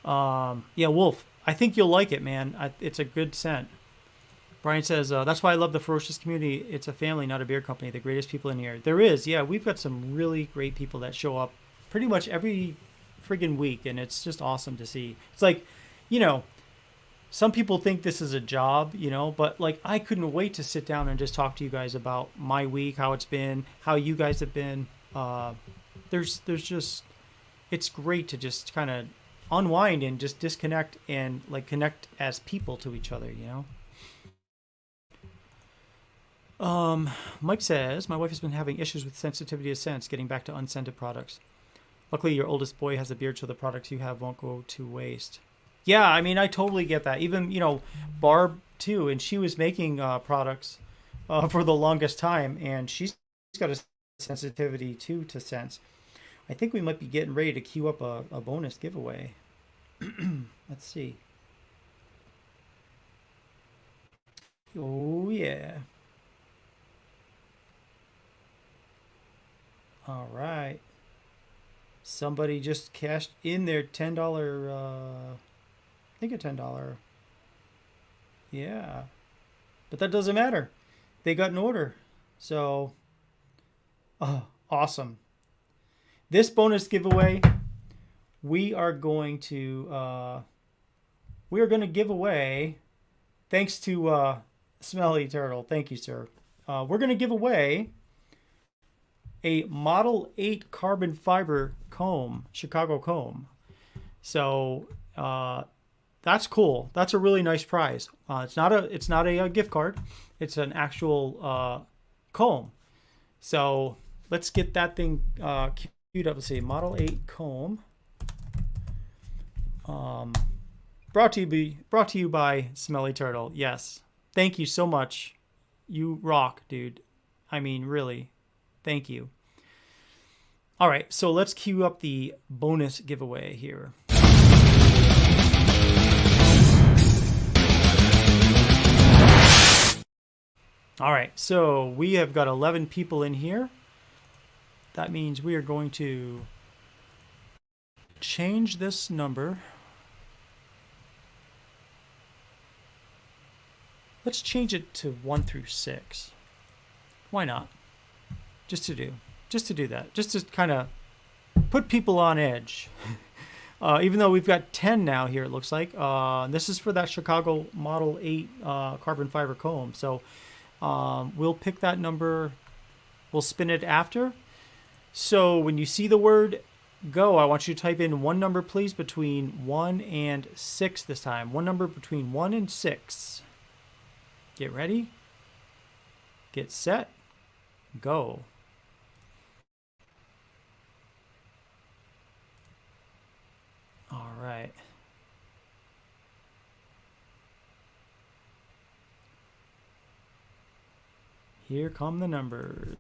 Yeah, Wolf, I think you'll like it, man. It's a good scent. Brian says, that's why I love the Ferocious community. It's a family, not a beer company. The greatest people in here. There is, yeah. We've got some really great people that show up pretty much every friggin' week, and it's just awesome to see. It's like, you know, some people think this is a job, but like I couldn't wait to sit down and just talk to you guys about my week, how it's been, how you guys have been. There's just, it's great to just kind of unwind and just disconnect and like connect as people to each other. Mike says, my wife has been having issues with sensitivity to scents, getting back to unscented products. Luckily, your oldest boy has a beard, so the products you have won't go to waste. Yeah, I mean, I totally get that. Even, Barb, too, and she was making products for the longest time, and she's got a sensitivity, too, to scents. I think we might be getting ready to queue up a bonus giveaway. Let's see. Oh, yeah. All right. Somebody just cashed in their $10, I think a $10. Yeah. But that doesn't matter. They got an order. So, awesome. This bonus giveaway, we are going to give away, thanks to Smelly Turtle. Thank you, sir. We're going to give away a Model 8 carbon fiber comb, Chicago comb. So that's cool. That's a really nice prize. It's not a gift card. It's an actual comb. So let's get that thing queued up. Let's see, Model 8 comb. Brought to you by Smelly Turtle. Yes, thank you so much. You rock, dude. I mean, really, thank you. All right, so let's queue up the bonus giveaway here. All right, so we have got 11 people in here. That means we are going to change this number. Let's change it to 1 through 6. Why not? Just to do that. Just to kind of put people on edge. Even though we've got 10 now here, it looks like. This is for that Chicago Model 8 carbon fiber comb. So we'll pick that number. We'll spin it after. So when you see the word go, I want you to type in one number, please, between 1 and 6 this time. One number between 1 and 6. Get ready. Get set. Go. All right. Here come the numbers.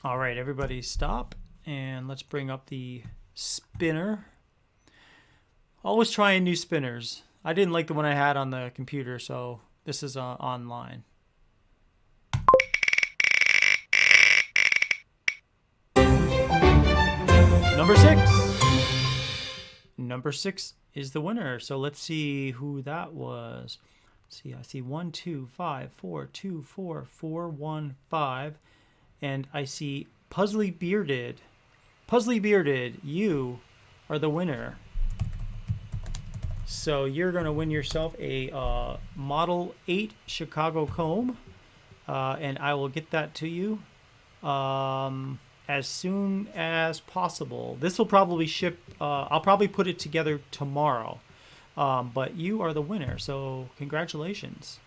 All right, everybody stop. And let's bring up the spinner. Always trying new spinners. I didn't like the one I had on the computer, so this is online. Number 6. Number 6 is the winner. So let's see who that was. Let's see, I see 1, 2, 5, 4, 2, 4, 4, 1, 5. And I see Puzzly Bearded. Puzzly Bearded, you are the winner. So you're going to win yourself a Model 8 Chicago comb. And I will get that to you as soon as possible. This will probably ship. I'll probably put it together tomorrow. But you are the winner. So congratulations.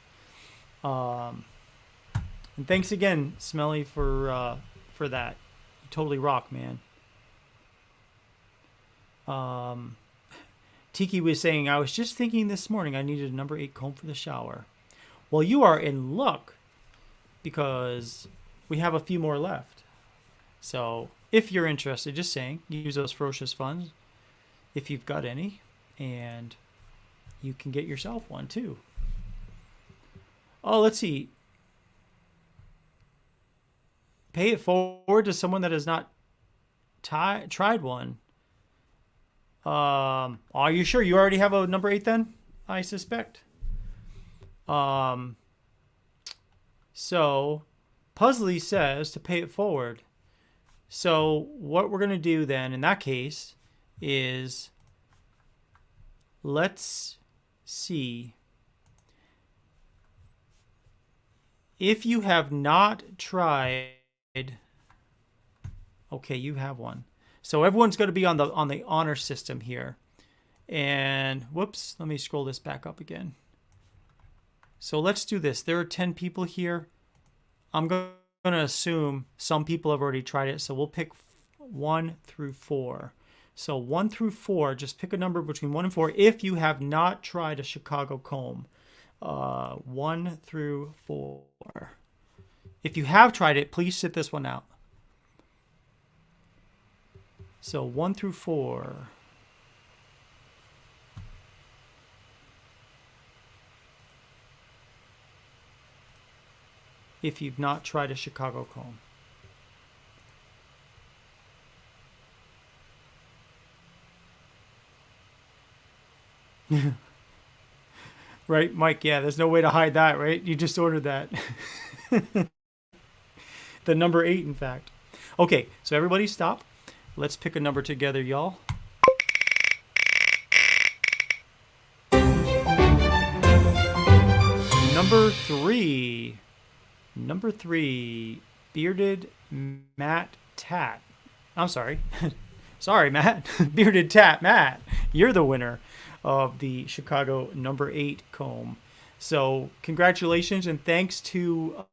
And thanks again, Smelly, for that. You totally rock, man. Tiki was saying, I was just thinking this morning I needed a number 8 comb for the shower. Well, you are in luck because we have a few more left. So if you're interested, just saying, use those Ferocious funds if you've got any, and you can get yourself one too. Oh, let's see. Pay it forward to someone that has not tried one. Are you sure you already have a number 8 then? I suspect. So Puzzly says to pay it forward. So what we're going to do then in that case is, let's see. If you have not tried, okay, you have one. So everyone's going to be on the honor system here. And whoops, let me scroll this back up again. So let's do this. There are 10 people here. I'm going to assume some people have already tried it. So we'll pick 1 through 4. So 1 through 4, just pick a number between 1 and 4 if you have not tried a Chicago comb. 1 through 4. If you have tried it, please sit this one out. So 1 through 4. If you've not tried a Chicago comb. Right, Mike? Yeah, there's no way to hide that, right? You just ordered that. The number 8, in fact. Okay, so everybody stop. Let's pick a number together, y'all. Number 3. Number 3, Bearded Matt Tat. I'm sorry. Sorry, Matt. Bearded Tat Matt. You're the winner of the Chicago number 8 comb. So congratulations and thanks to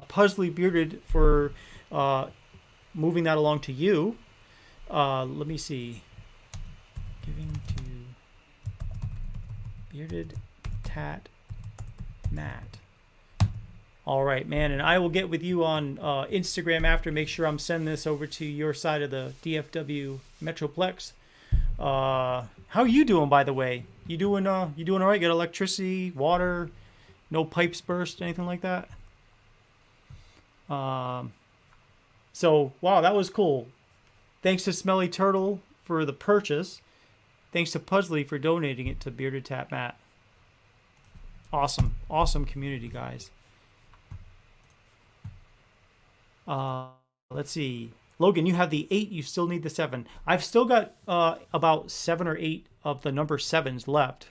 Puzzly Bearded for moving that along to you. Let me see. Giving to Bearded Tat Matt. All right, man, and I will get with you on Instagram after. Make sure I'm sending this over to your side of the DFW Metroplex. How are you doing, by the way? You doing all right? Got electricity, water, no pipes burst, anything like that? So wow, that was cool. Thanks to Smelly Turtle for the purchase. Thanks to Puzzly for donating it to Bearded Tap Matt. Awesome community, guys. Let's see. Logan, you have the 8. You still need the 7. I've still got about 7 or 8 of the number 7s left.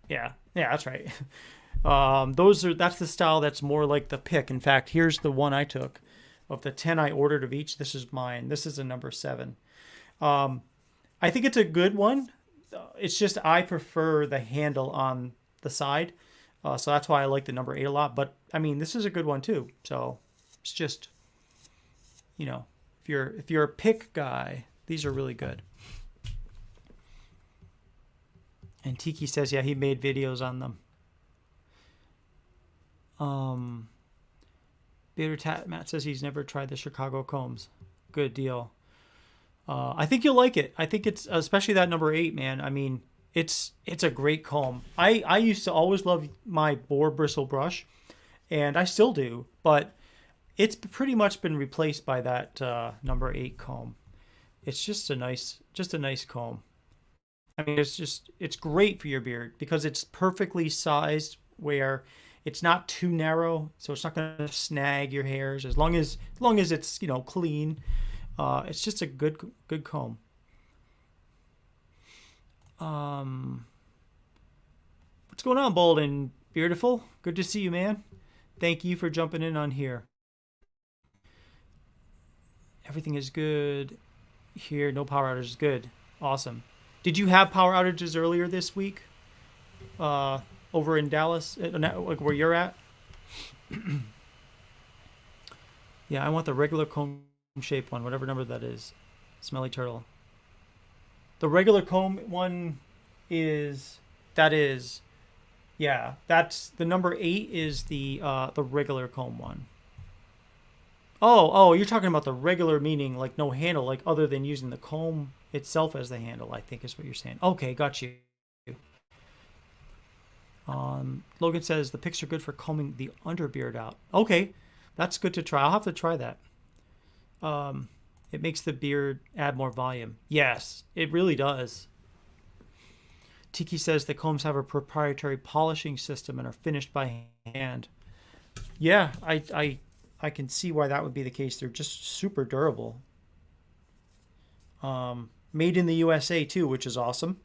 Yeah, that's right. That's the style that's more like the pick. In fact, here's the one I took. Of the 10 I ordered of each, this is mine. This is a number 7. I think it's a good one. It's just I prefer the handle on the side. So that's why I like the number 8 a lot. But, I mean, this is a good one too. So it's just, you know, if you're a pick guy, these are really good. And Tiki says, yeah, he made videos on them. Bearded Tat Matt says he's never tried the Chicago combs. Good deal. I think you'll like it. I think it's, especially that number 8, man. I mean, it's a great comb. I used to always love my boar bristle brush, and I still do, but it's pretty much been replaced by that number 8 comb. It's just a nice comb. I mean, it's great for your beard because it's perfectly sized where it's not too narrow, so it's not going to snag your hairs as long as it's, you know, clean. It's just a good comb. What's going on, Bold and Beautiful? Good to see you, man. Thank you for jumping in on here. Everything is good here. No power outages. Good. Awesome. Did you have power outages earlier this week? Over in Dallas, like where you're at? Yeah, I want the regular comb shape one, whatever number that is. Smelly Turtle. The regular comb one yeah, that's the number 8 is the regular comb one. Oh, you're talking about the regular meaning, like no handle, like other than using the comb itself as the handle, I think is what you're saying. Okay, got you. Logan says the picks are good for combing the underbeard out. Okay, that's good to try. I'll have to try that. It makes the beard add more volume. Yes, it really does. Tiki says the combs have a proprietary polishing system and are finished by hand. Yeah, I can see why that would be the case. They're just super durable. Made in the USA too, which is awesome.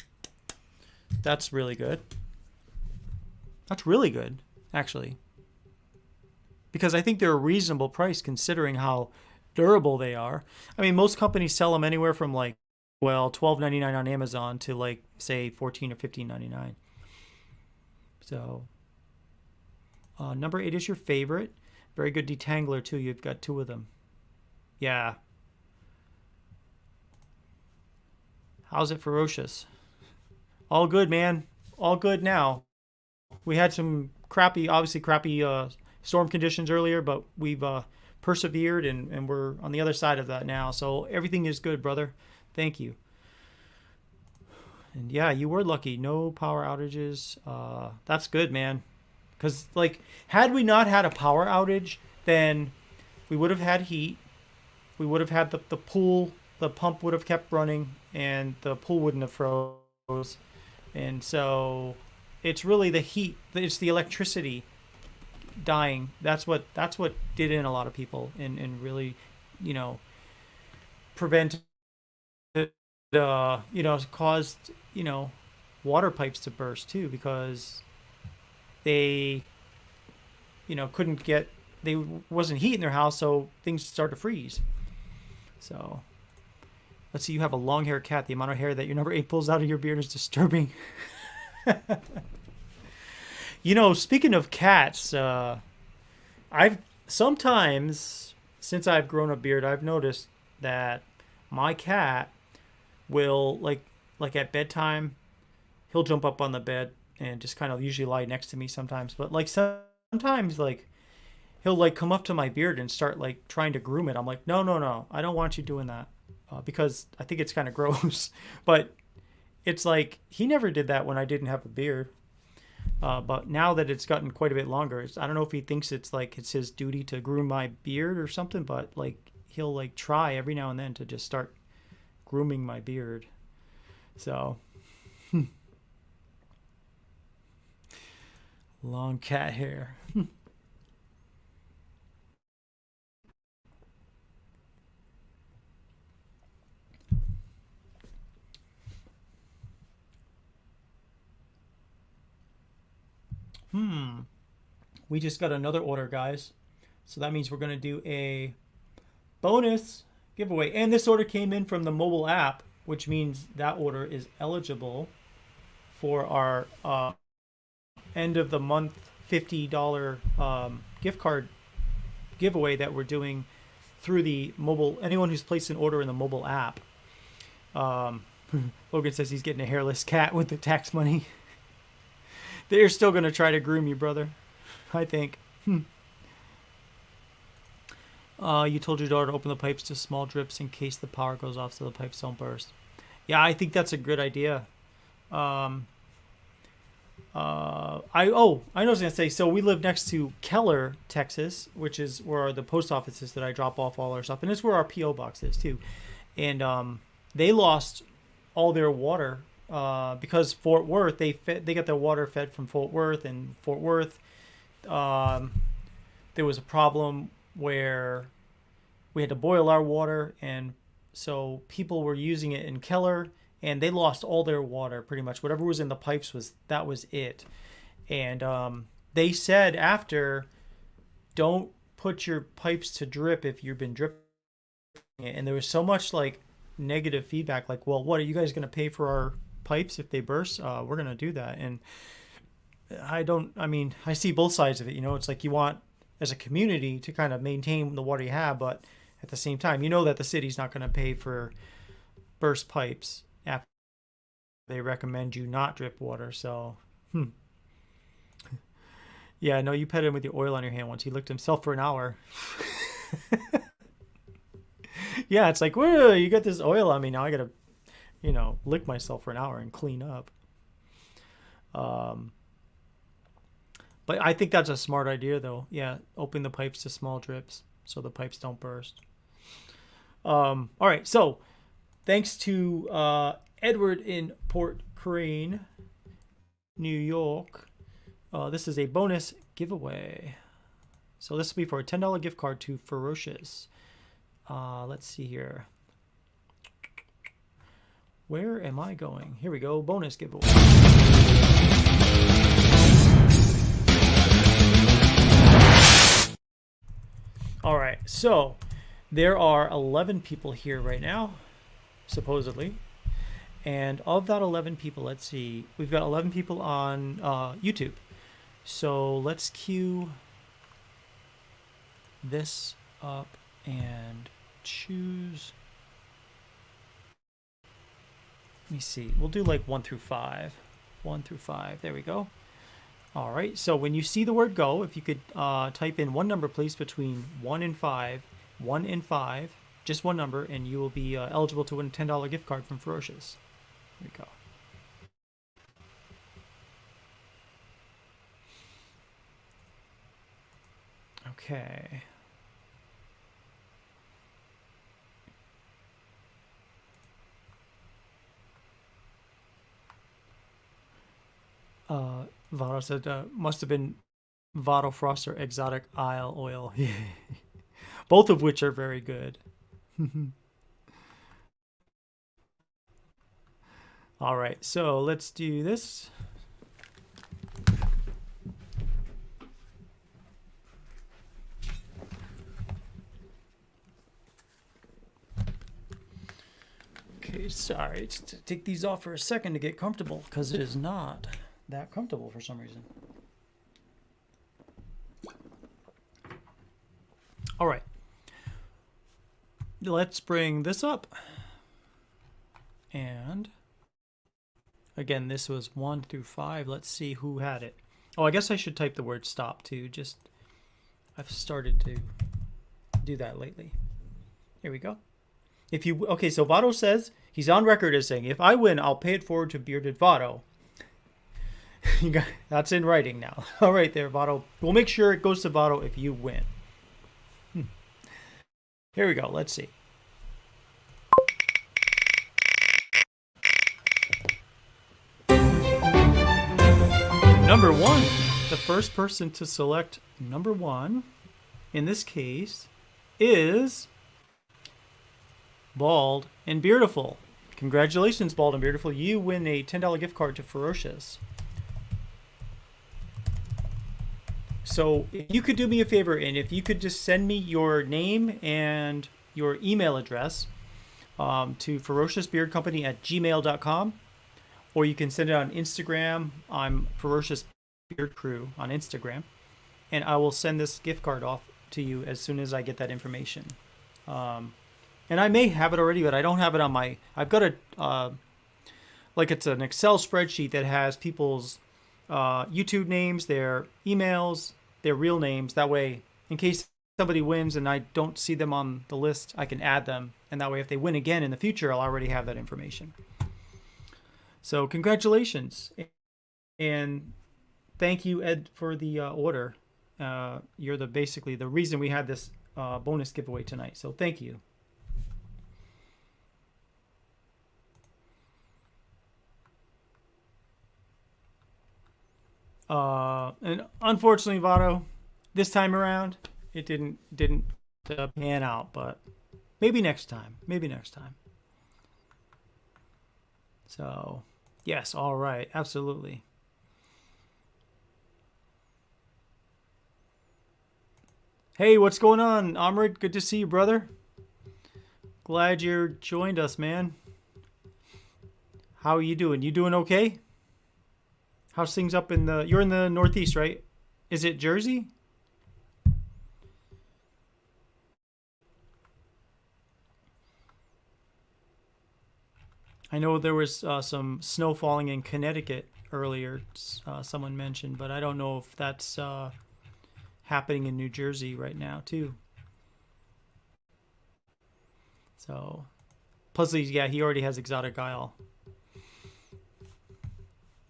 That's really good. That's really good, actually, because I think they're a reasonable price considering how durable they are. I mean, most companies sell them anywhere from like, well, $12.99 on Amazon to like say 14 or 15.99. So, number 8 is your favorite. Very good detangler too. You've got two of them. Yeah. How's it, Ferocious? All good, man. All good now. We had some crappy, obviously crappy storm conditions earlier, but we've persevered and we're on the other side of that now. So everything is good, brother. Thank you. And yeah, you were lucky. No power outages. That's good, man. Because like, had we not had a power outage, then we would have had heat. We would have had the pool. The pump would have kept running, and the pool wouldn't have froze. And so, it's really the heat. It's the electricity dying. That's what did in a lot of people, and really, you know, prevented caused water pipes to burst too because they couldn't get they wasn't heat in their house, so things start to freeze. So let's see, you have a long hair cat. The amount of hair that your number 8 pulls out of your beard is disturbing. Speaking of cats, I've sometimes since I've grown a beard, I've noticed that my cat will like at bedtime, he'll jump up on the bed and just kind of usually lie next to me sometimes. But like sometimes like he'll like come up to my beard and start like trying to groom it. I'm like, no, no, no, I don't want you doing that because I think it's kind of gross. But it's like he never did that when I didn't have a beard. But now that it's gotten quite a bit longer, I don't know if he thinks it's like it's his duty to groom my beard or something. But like he'll like try every now and then to just start grooming my beard. So long cat hair. We just got another order, guys. So that means we're going to do a bonus giveaway. And this order came in from the mobile app, which means that order is eligible for our end of the month $50 gift card giveaway that we're doing through the mobile. Anyone who's placed an order in the mobile app. Um, Logan says he's getting a hairless cat with the tax money. They're still going to try to groom you, brother. I think. You told your daughter to open the pipes to small drips in case the power goes off so the pipes don't burst. Yeah, I think that's a good idea. Um, I know what I was gonna say. So we live next to Keller, Texas, which is where the post office is that I drop off all our stuff, and it's where our PO box is too. And they lost all their water because Fort Worth they got their water fed from Fort Worth, and Fort Worth um, there was a problem where we had to boil our water, and so people were using it in Keller, and they lost all their water pretty much. Whatever was in the pipes was it. And they said after, don't put your pipes to drip if you've been dripping it. And there was so much like negative feedback, like, well, what are you guys going to pay for our pipes if they burst? We're going to do that. And I mean, I see both sides of it. It's like you want as a community to kind of maintain the water you have, but at the same time, that the city's not going to pay for burst pipes after they recommend you not drip water. So, yeah, no, you pet him with your oil on your hand once. He licked himself for an hour. Yeah, it's like, whoa, you got this oil on me. Now I got to, lick myself for an hour and clean up. Um, but I think that's a smart idea, though. Yeah, open the pipes to small drips so the pipes don't burst. All right, so thanks to Edward in Port Crane, New York. This is a bonus giveaway. So this will be for a $10 gift card to Ferocious. Let's see here. Where am I going? Here we go. Bonus giveaway. All right. So there are 11 people here right now, supposedly. And of that 11 people, let's see. We've got 11 people on YouTube. So let's queue this up and choose. Let me see. We'll do like 1 through 5. 1 through 5. There we go. All right. So when you see the word go, if you could type in one number, please, between 1 and 5. 1 and 5. Just one number, and you will be eligible to win a $10 gift card from Ferocious. Here we go. Okay. Vado said, must have been Vado Froster Exotic Isle Oil. Both of which are very good. All right, so let's do this. Okay, sorry, take these off for a second to get comfortable because it is not that comfortable for some reason. All right, let's bring this up. And again, this was 1 through 5. Let's see who had it. Oh, I guess I should type the word stop too. I've started to do that lately. Here we go. Okay, so Vado says, he's on record as saying, if I win, I'll pay it forward to Bearded Vado. That's in writing now. All right there, Vado. We'll make sure it goes to Vado if you win. Here we go. Let's see. Number 1. The first person to select number 1, in this case, is Bald and Beautiful. Congratulations, Bald and Beautiful. You win a $10 gift card to Ferocious. So if you could do me a favor, and if you could just send me your name and your email address to ferociousbeardcompany@gmail.com, or you can send it on Instagram. I'm Ferocious Beard Crew on Instagram, and I will send this gift card off to you as soon as I get that information. And I may have it already, but I don't have it on my. I've got it's an Excel spreadsheet that has people's YouTube names, their emails, their real names. That way, in case somebody wins and I don't see them on the list, I can add them, and that way, if they win again in the future, I'll already have that information. So congratulations, and thank you, Ed, for the order. You're basically the reason we had this bonus giveaway tonight. So thank you. And unfortunately, Vado, this time around, it didn't pan out, but maybe next time. Maybe next time. So, yes, all right, absolutely. Hey, what's going on, Amrit? Good to see you, brother. Glad you're joined us, man. How are you doing? You doing okay? How's things up in you're in the Northeast, right? Is it Jersey? I know there was some snow falling in Connecticut earlier, someone mentioned, but I don't know if that's happening in New Jersey right now, too. So, Puzzly, yeah, he already has Exotic Isle.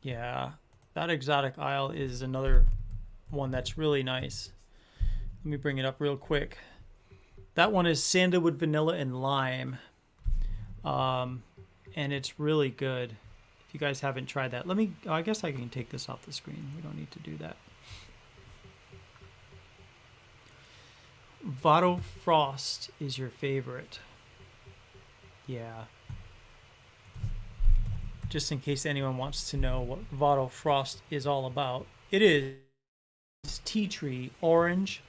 Yeah, that Exotic Isle is another one that's really nice. Let me bring it up real quick. That one is sandalwood, vanilla, and lime. And it's really good. If you guys haven't tried that, let me, I guess I can take this off the screen. We don't need to do that. Vado Frost is your favorite. Yeah. Just in case anyone wants to know what Vado Frost is all about, it is tea tree, orange,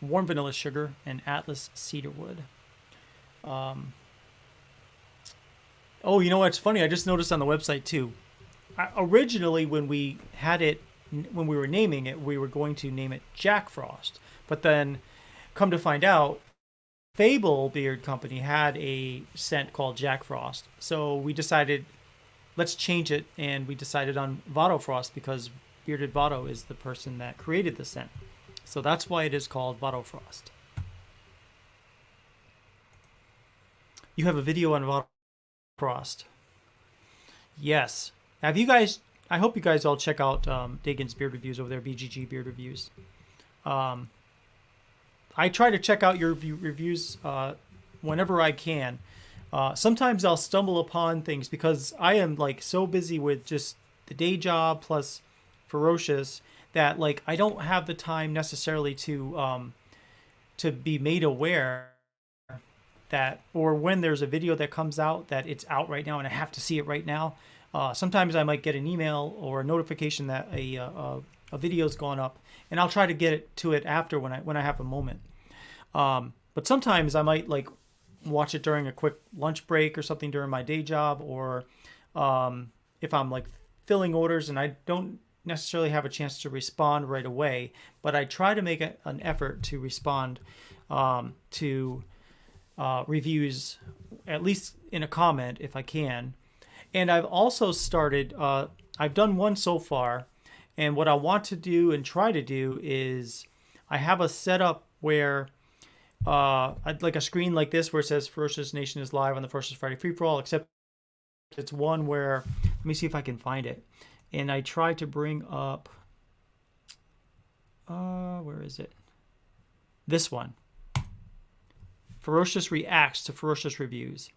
warm vanilla sugar, and Atlas cedarwood. Oh, you know what's funny? I just noticed on the website too. Originally, when we had it, when we were naming it, we were going to name it Jack Frost. But then, come to find out, Fable Beard Company had a scent called Jack Frost. So we decided, let's change it, and we decided on Vado Frost because Bearded Vado is the person that created the scent. So that's why it is called Vado Frost. You have a video on Vado Frost. Yes. Have you guys, I hope you guys all check out Dagan's Beard Reviews over there, BGG Beard Reviews. I try to check out your reviews whenever I can. Sometimes I'll stumble upon things because I am like so busy with just the day job plus Ferocious that like I don't have the time necessarily to be made aware that, or when there's a video that comes out that it's out right now and I have to see it right now. Sometimes I might get an email or a notification that a video's gone up, and I'll try to get to it after when I have a moment. But sometimes I might like watch it during a quick lunch break or something during my day job, or if I'm like filling orders and I don't necessarily have a chance to respond right away, but I try to make an effort to respond to reviews, at least in a comment if I can. And I've also started, I've done one so far, and what I want to do and try to do is I have a setup where I'd like a screen like this where it says Ferocious Nation is live on the Ferocious Friday Free For All, except it's one where, let me see if I can find it. And I try to bring up, where is it? This one. Ferocious reacts to Ferocious reviews.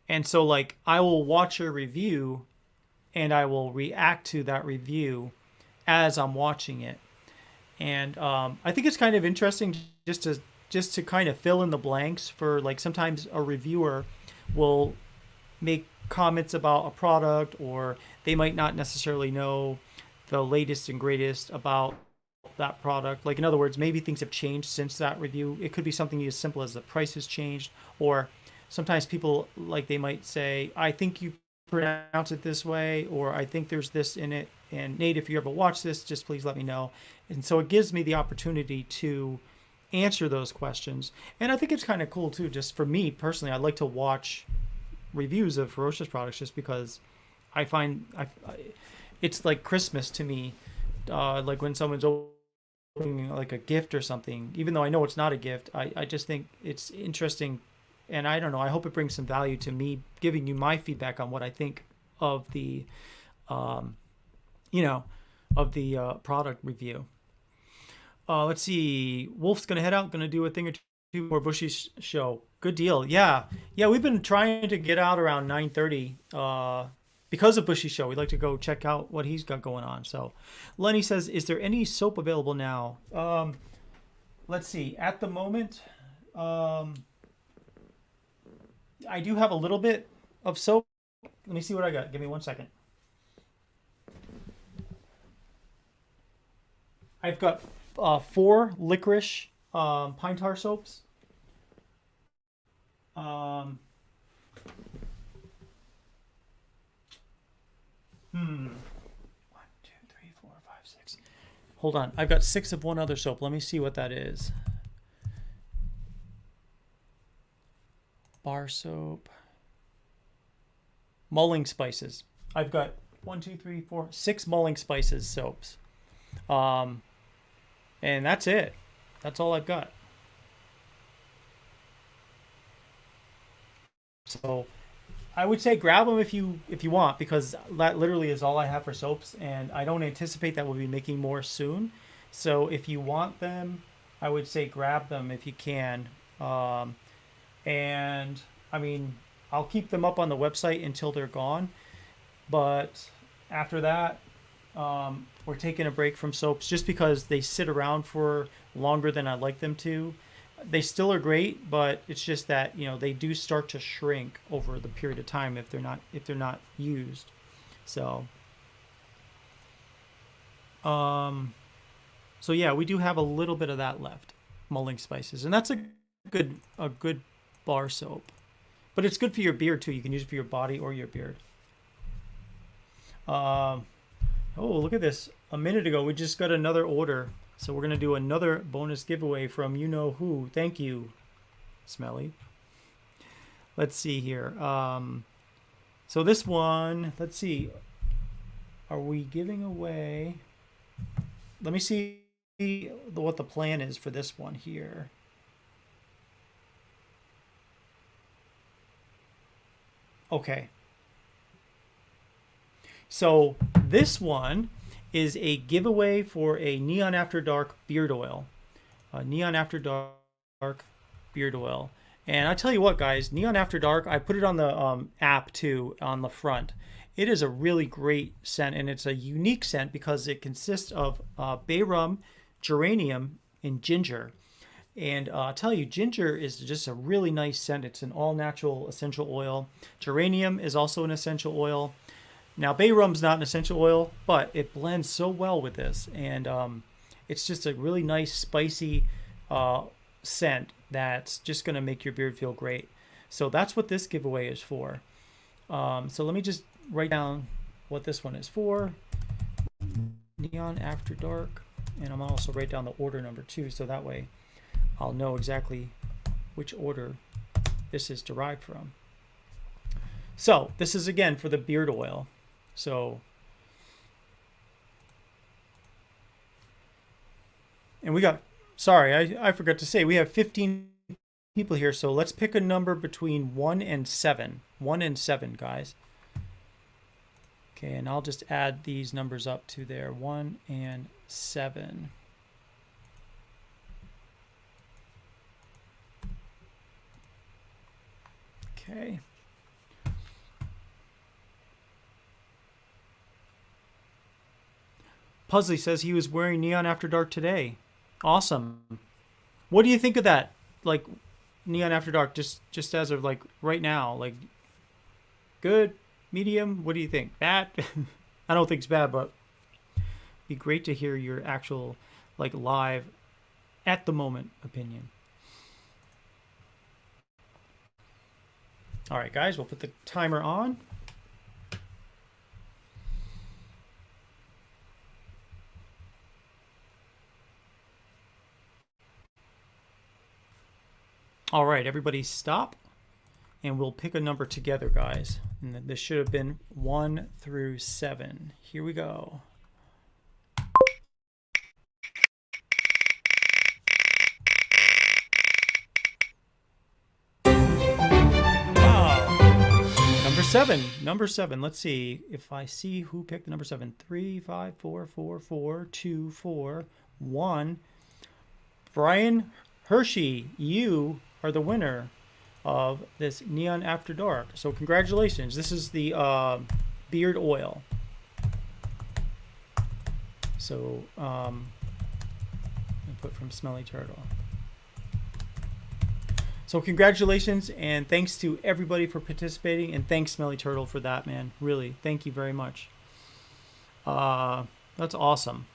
And so like I will watch a review and I will react to that review as I'm watching it. And I think it's kind of interesting just to kind of fill in the blanks for like sometimes a reviewer will make comments about a product, or they might not necessarily know the latest and greatest about that product. Like in other words, maybe things have changed since that review. It could be something as simple as the price has changed, or sometimes people like they might say, I think you pronounce it this way, or I think there's this in it, and Nate, if you ever watch this, just please let me know. And so it gives me the opportunity to answer those questions. And I think it's kind of cool too, just for me personally, I like to watch reviews of Ferocious products just because I find it's like Christmas to me. Like when someone's opening like a gift or something, even though I know it's not a gift, I just think it's interesting. And I don't know, I hope it brings some value to me giving you my feedback on what I think of the, product review. Let's see. Wolf's going to head out, going to do a thing or two more Bushy's show. Good deal. Yeah. Yeah, we've been trying to get out around 9:30 because of Bushy's show. We'd like to go check out what he's got going on. So Lenny says, is there any soap available now? Let's see. At the moment, I do have a little bit of soap. Let me see what I got. Give me 1 second. I've got 4 licorice pine tar soaps. 1, 2, 3, 4, 5, 6. Hold on. I've got 6 of one other soap. Let me see what that is. Bar soap. Mulling spices. I've got 1, 2, 3, 4, 6 mulling spices soaps. And that's it. That's all I've got. So I would say grab them if you want, because that literally is all I have for soaps, and I don't anticipate that we'll be making more soon. So if you want them, I would say grab them if you can. Um, and I mean, I'll keep them up on the website until they're gone. But after that, we're taking a break from soaps just because they sit around for longer than I'd like them to. They still are great, but it's just that they do start to shrink over the period of time if they're not used. So um, so yeah, we do have a little bit of that left, mulling spices, and that's a good bar soap. But it's good for your beard too. You can use it for your body or your beard. Um, oh, look at this! A minute ago, we just got another order, so we're gonna do another bonus giveaway from you know who. Thank you, Smelly. Let's see here. So this one, let's see. Are we giving away? Let me see what the plan is for this one here. Okay. So this one is a giveaway for a Neon After Dark beard oil. Neon After Dark beard oil. And I tell you what, guys, Neon After Dark, I put it on the app too on the front. It is a really great scent, and it's a unique scent because it consists of bay rum, geranium, and ginger. And I'll tell you, ginger is just a really nice scent. It's an all natural essential oil. Geranium is also an essential oil. Now, bay rum's not an essential oil, but it blends so well with this. And it's just a really nice, spicy scent that's just going to make your beard feel great. So that's what this giveaway is for. So let me just write down what this one is for. Neon After Dark. And I'm also write down the order number too, so that way I'll know exactly which order this is derived from. So this is again for the beard oil. So, and we got, sorry, I forgot to say, we have 15 people here. So let's pick a number between 1 and 7. 1 and 7, guys. Okay, and I'll just add these numbers up to there. 1 and 7. Okay. Puzzly says he was wearing Neon After Dark today. Awesome. What do you think of that? Like Neon After Dark, just as of like right now, like good, medium. What do you think? Bad? I don't think it's bad, but it'd be great to hear your actual like live at the moment opinion. All right, guys, we'll put the timer on. All right, everybody stop, and we'll pick a number together, guys. And this should have been 1 through 7. Here we go. Wow. Number 7. Let's see if I see who picked the number 7. 3, 5, 4, 4, 4, 2, 4, 1. Brian Hershey, you are the winner of this Neon After Dark. So congratulations. This is the beard oil. So I put from Smelly Turtle. So congratulations, and thanks to everybody for participating, and thanks Smelly Turtle for that, man. Really, thank you very much. That's awesome.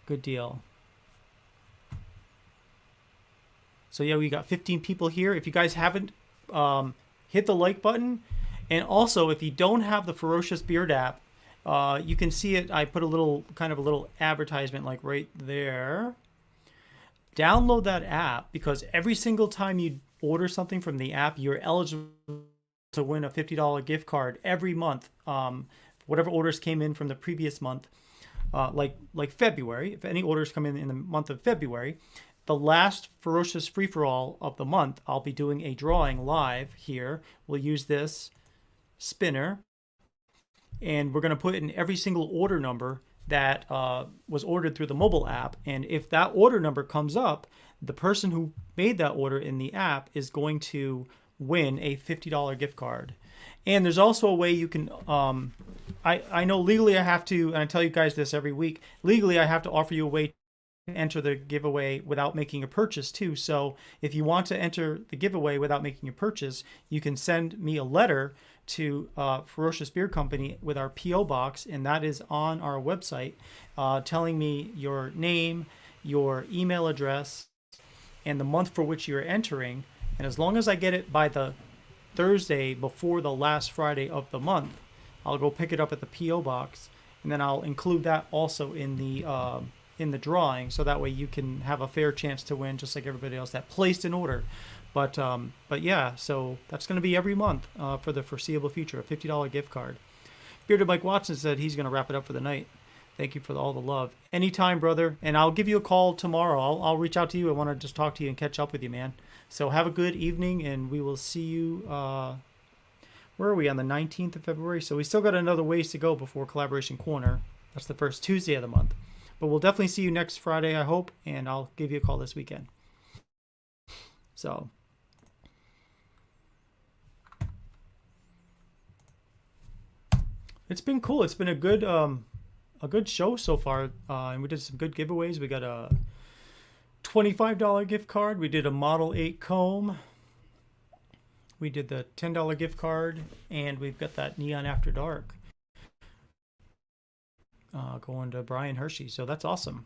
Good deal. So yeah, we got 15 people here. If you guys haven't, hit the like button. And also, if you don't have the Ferocious Beard app, you can see it. I put a little advertisement like right there. Download that app, because every single time you order something from the app, you're eligible to win a $50 gift card every month. Whatever orders came in from the previous month. Like February, if any orders come in the month of February, the last Ferocious free for all of the month, I'll be doing a drawing live here. We'll use this spinner, and we're going to put in every single order number that was ordered through the mobile app. And if that order number comes up, the person who made that order in the app is going to win a $50 gift card. And there's also a way you can, I know legally I have to, and I tell you guys this every week, legally I have to offer you a way to enter the giveaway without making a purchase too. So if you want to enter the giveaway without making a purchase, you can send me a letter to Ferocious Beer Company with our P.O. box, and that is on our website, telling me your name, your email address, and the month for which you're entering. And as long as I get it by the Thursday before the last Friday of the month, I'll go pick it up at the P.O. box, and then I'll include that also in the drawing, so that way you can have a fair chance to win, just like everybody else that placed an order. But yeah, so that's going to be every month for the foreseeable future, a $50 gift card. Bearded Mike Watson said he's going to wrap it up for the night. Thank you for all the love. Anytime, brother. And I'll give you a call tomorrow. I'll reach out to you. I want to just talk to you and catch up with you, man. So have a good evening, and we will see you. Where are we? On the 19th of February. So we still got another ways to go before Collaboration Corner. That's the first Tuesday of the month. But we'll definitely see you next Friday, I hope. And I'll give you a call this weekend. So. It's been cool. It's been a good show so far, and we did some good giveaways. We got a $25 gift card. We did a Model 8 comb. We did the $10 gift card, and we've got that Neon After Dark going to Brian Hershey. So that's awesome.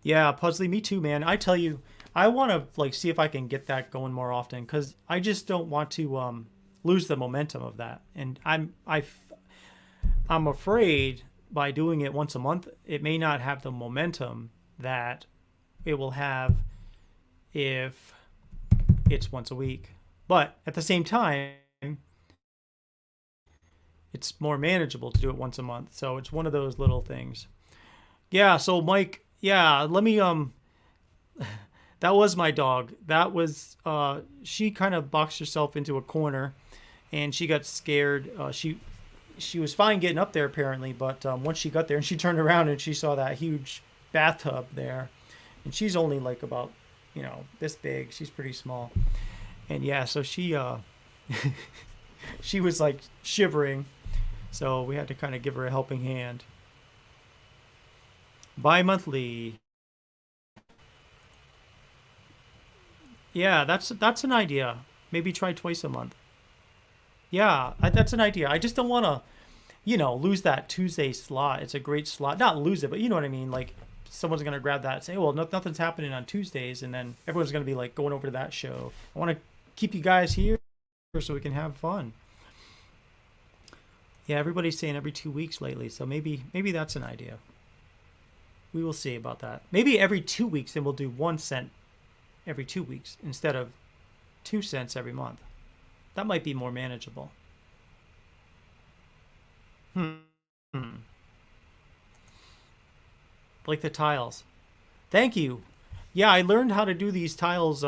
Yeah, Puzzly, me too, man. I tell you, I want to like see if I can get that going more often, because I just don't want to lose the momentum of that, and I'm afraid by doing it once a month, it may not have the momentum that it will have if it's once a week. But at the same time, it's more manageable to do it once a month. So it's one of those little things. Yeah, so Mike, yeah, let me that was my dog. That was she kind of boxed herself into a corner, and she got scared. She was fine getting up there apparently, but once she got there and she turned around and she saw that huge bathtub there, and she's only like about, this big. She's pretty small. And yeah, so she she was like shivering. So we had to kind of give her a helping hand. Bi-monthly. Yeah, that's an idea. Maybe try twice a month. Yeah, that's an idea. I just don't want to, lose that Tuesday slot. It's a great slot. Not lose it, but you know what I mean? Like, someone's going to grab that and say, well, nothing's happening on Tuesdays, and then everyone's going to be, like, going over to that show. I want to keep you guys here so we can have fun. Yeah, everybody's saying every 2 weeks lately, so maybe that's an idea. We will see about that. Maybe every 2 weeks, then we'll do 1 cent every 2 weeks instead of 2 cents every month. That might be more manageable. Like the tiles. Thank you. Yeah, I learned how to do these tiles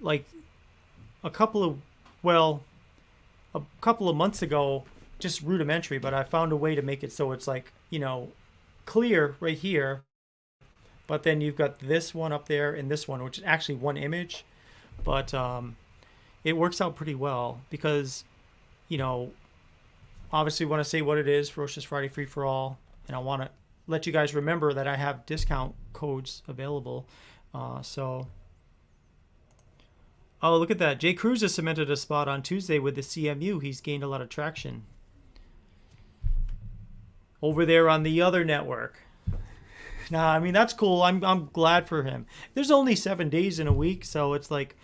like a couple of months ago, just rudimentary, but I found a way to make it so it's like, clear right here, but then you've got this one up there and this one, which is actually one image, but it works out pretty well because, obviously want to say what it is, Ferocious Friday Free for All, and I want to let you guys remember that I have discount codes available. Oh, look at that. Jay Cruz has cemented a spot on Tuesday with the CMU. He's gained a lot of traction over there on the other network. Nah, I mean, that's cool. I'm glad for him. There's only 7 days in a week, so it's like,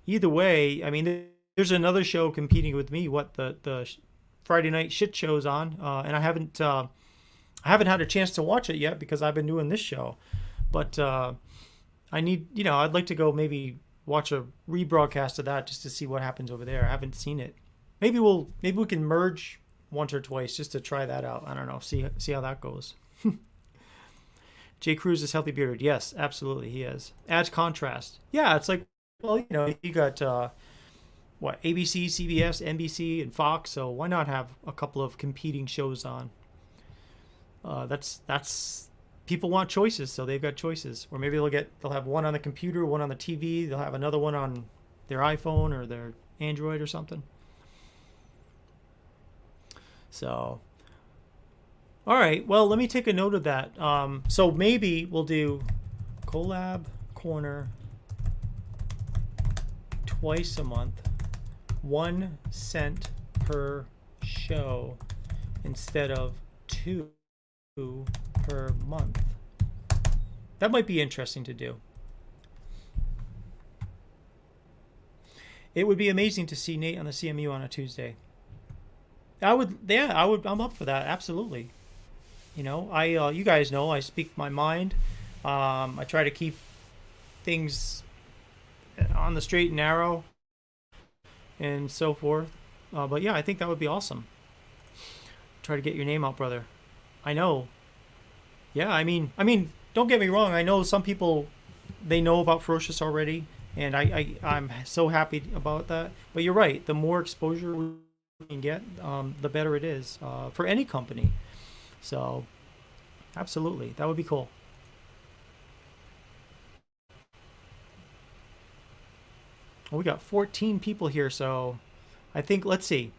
either way, I mean, there's another show competing with me, the Friday night shit show's on, and I haven't had a chance to watch it yet because I've been doing this show. But I need, I'd like to go maybe watch a rebroadcast of that just to see what happens over there. I haven't seen it. Maybe we can merge once or twice just to try that out. I don't know. See how that goes. Jay Cruz is healthy bearded. Yes, absolutely, he is. Adds contrast. Yeah, it's like, well, you got what, ABC, CBS, NBC, and Fox. So why not have a couple of competing shows on? That's people want choices, so they've got choices. Or maybe they'll have one on the computer, one on the TV. They'll have another one on their iPhone or their Android or something. So, all right. Well, let me take a note of that. So maybe we'll do collab corner twice a month, 1 cent per show instead of 2 per month. That might be interesting to do. It would be amazing to see Nate on the CMU on a Tuesday. I'm up for that. Absolutely. You guys know I speak my mind. I try to keep things on the straight and narrow and so forth. But yeah, I think that would be awesome. Try to get your name out, brother. I know. Yeah, I mean, don't get me wrong. I know some people, they know about Ferocious already, and I'm so happy about that. But you're right. The more exposure we can get, the better it is for any company. So, absolutely, that would be cool. Well, we got 14 people here, so I think, let's see.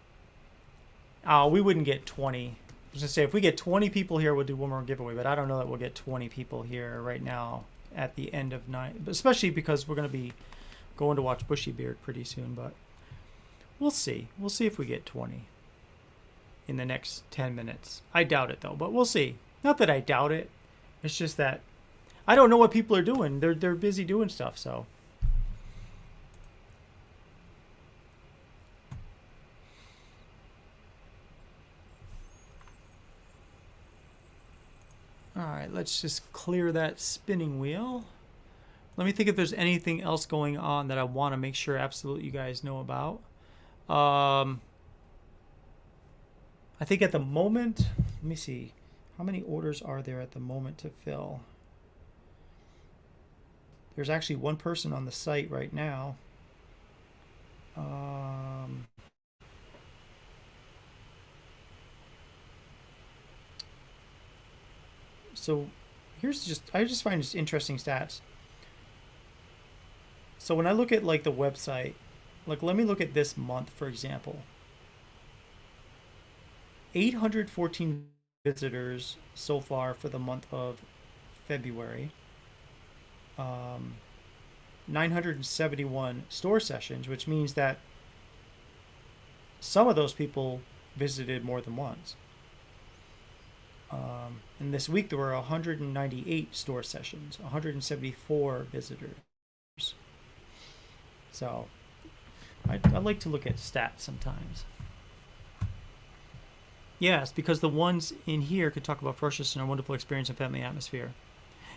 We wouldn't get 20. I was going to say, if we get 20 people here, we'll do one more giveaway, but I don't know that we'll get 20 people here right now at the end of night, especially because we're going to be going to watch Bushy Beard pretty soon, but we'll see. We'll see if we get 20 in the next 10 minutes. I doubt it, though, but we'll see. Not that I doubt it. It's just that I don't know what people are doing. They're busy doing stuff, so. All right, let's just clear that spinning wheel. Let me think if there's anything else going on that I want to make sure absolutely you guys know about. I think at the moment, let me see. How many orders are there at the moment to fill? There's actually one person on the site right now. So I just find this interesting stats. So when I look at like the website, like let me look at this month, for example. 814 visitors so far for the month of February. 971 store sessions, which means that some of those people visited more than once. And this week there were 198 store sessions, 174 visitors. So I like to look at stats sometimes. Yes, because the ones in here could talk about Ferocious and our wonderful experience and family atmosphere.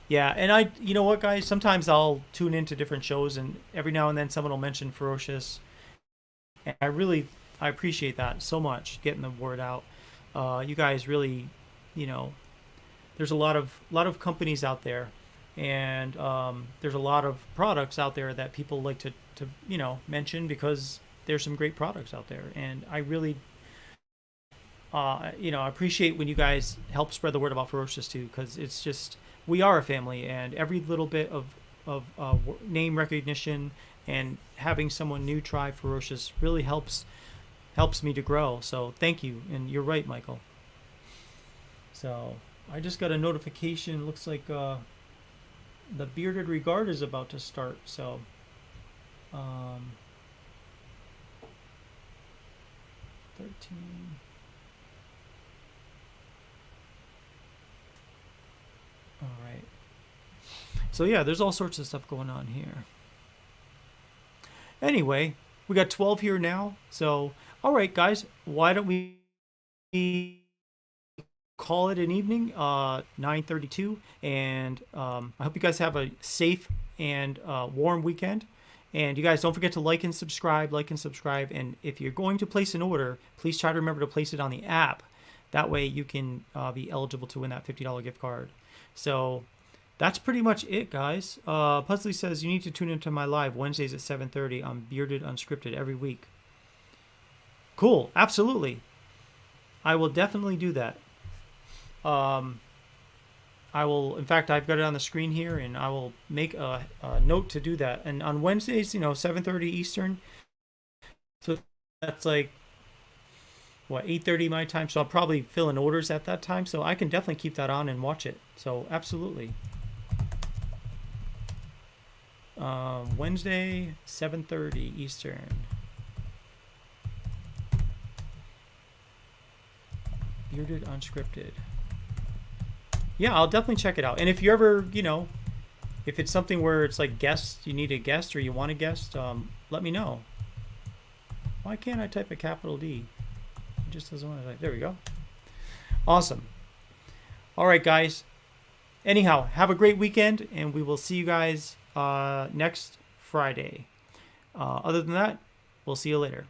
Yeah, and you know what, guys? Sometimes I'll tune into different shows, and every now and then someone will mention Ferocious. And I appreciate that so much, getting the word out. You guys really, there's a lot of companies out there, and there's a lot of products out there that people like to mention because there's some great products out there, and I really. I appreciate when you guys help spread the word about Ferocious too, because it's just we are a family, and every little bit of name recognition and having someone new try Ferocious really helps me to grow. So thank you, and you're right, Michael. So I just got a notification. Looks like the Bearded Regard is about to start. So 13. All right. So yeah, there's all sorts of stuff going on here. Anyway, we got 12 here now. So, all right, guys, why don't we call it an evening? 9:32, and I hope you guys have a safe and warm weekend. And you guys don't forget to like and subscribe. And if you're going to place an order, please try to remember to place it on the app. That way you can be eligible to win that $50 gift card. So That's pretty much it, guys. Puzzly says you need to tune into my live Wednesdays at 7:30 on Bearded Unscripted every week. Cool, absolutely. I will definitely do that. Um, I will. In fact, I've got it on the screen here, and I will make a note to do that. And on Wednesdays, 7:30 Eastern. So that's like what 8:30 my time. So I'll probably fill in orders at that time. So I can definitely keep that on and watch it. So absolutely. Wednesday, 7:30 Eastern. Bearded Unscripted. Yeah, I'll definitely check it out. And if you ever, if it's something where it's like guests, you need a guest or you want a guest, let me know. Why can't I type a capital D? It just doesn't want to type. There we go. Awesome. All right, guys. Anyhow, have a great weekend, and we will see you guys next Friday. Other than that, we'll see you later.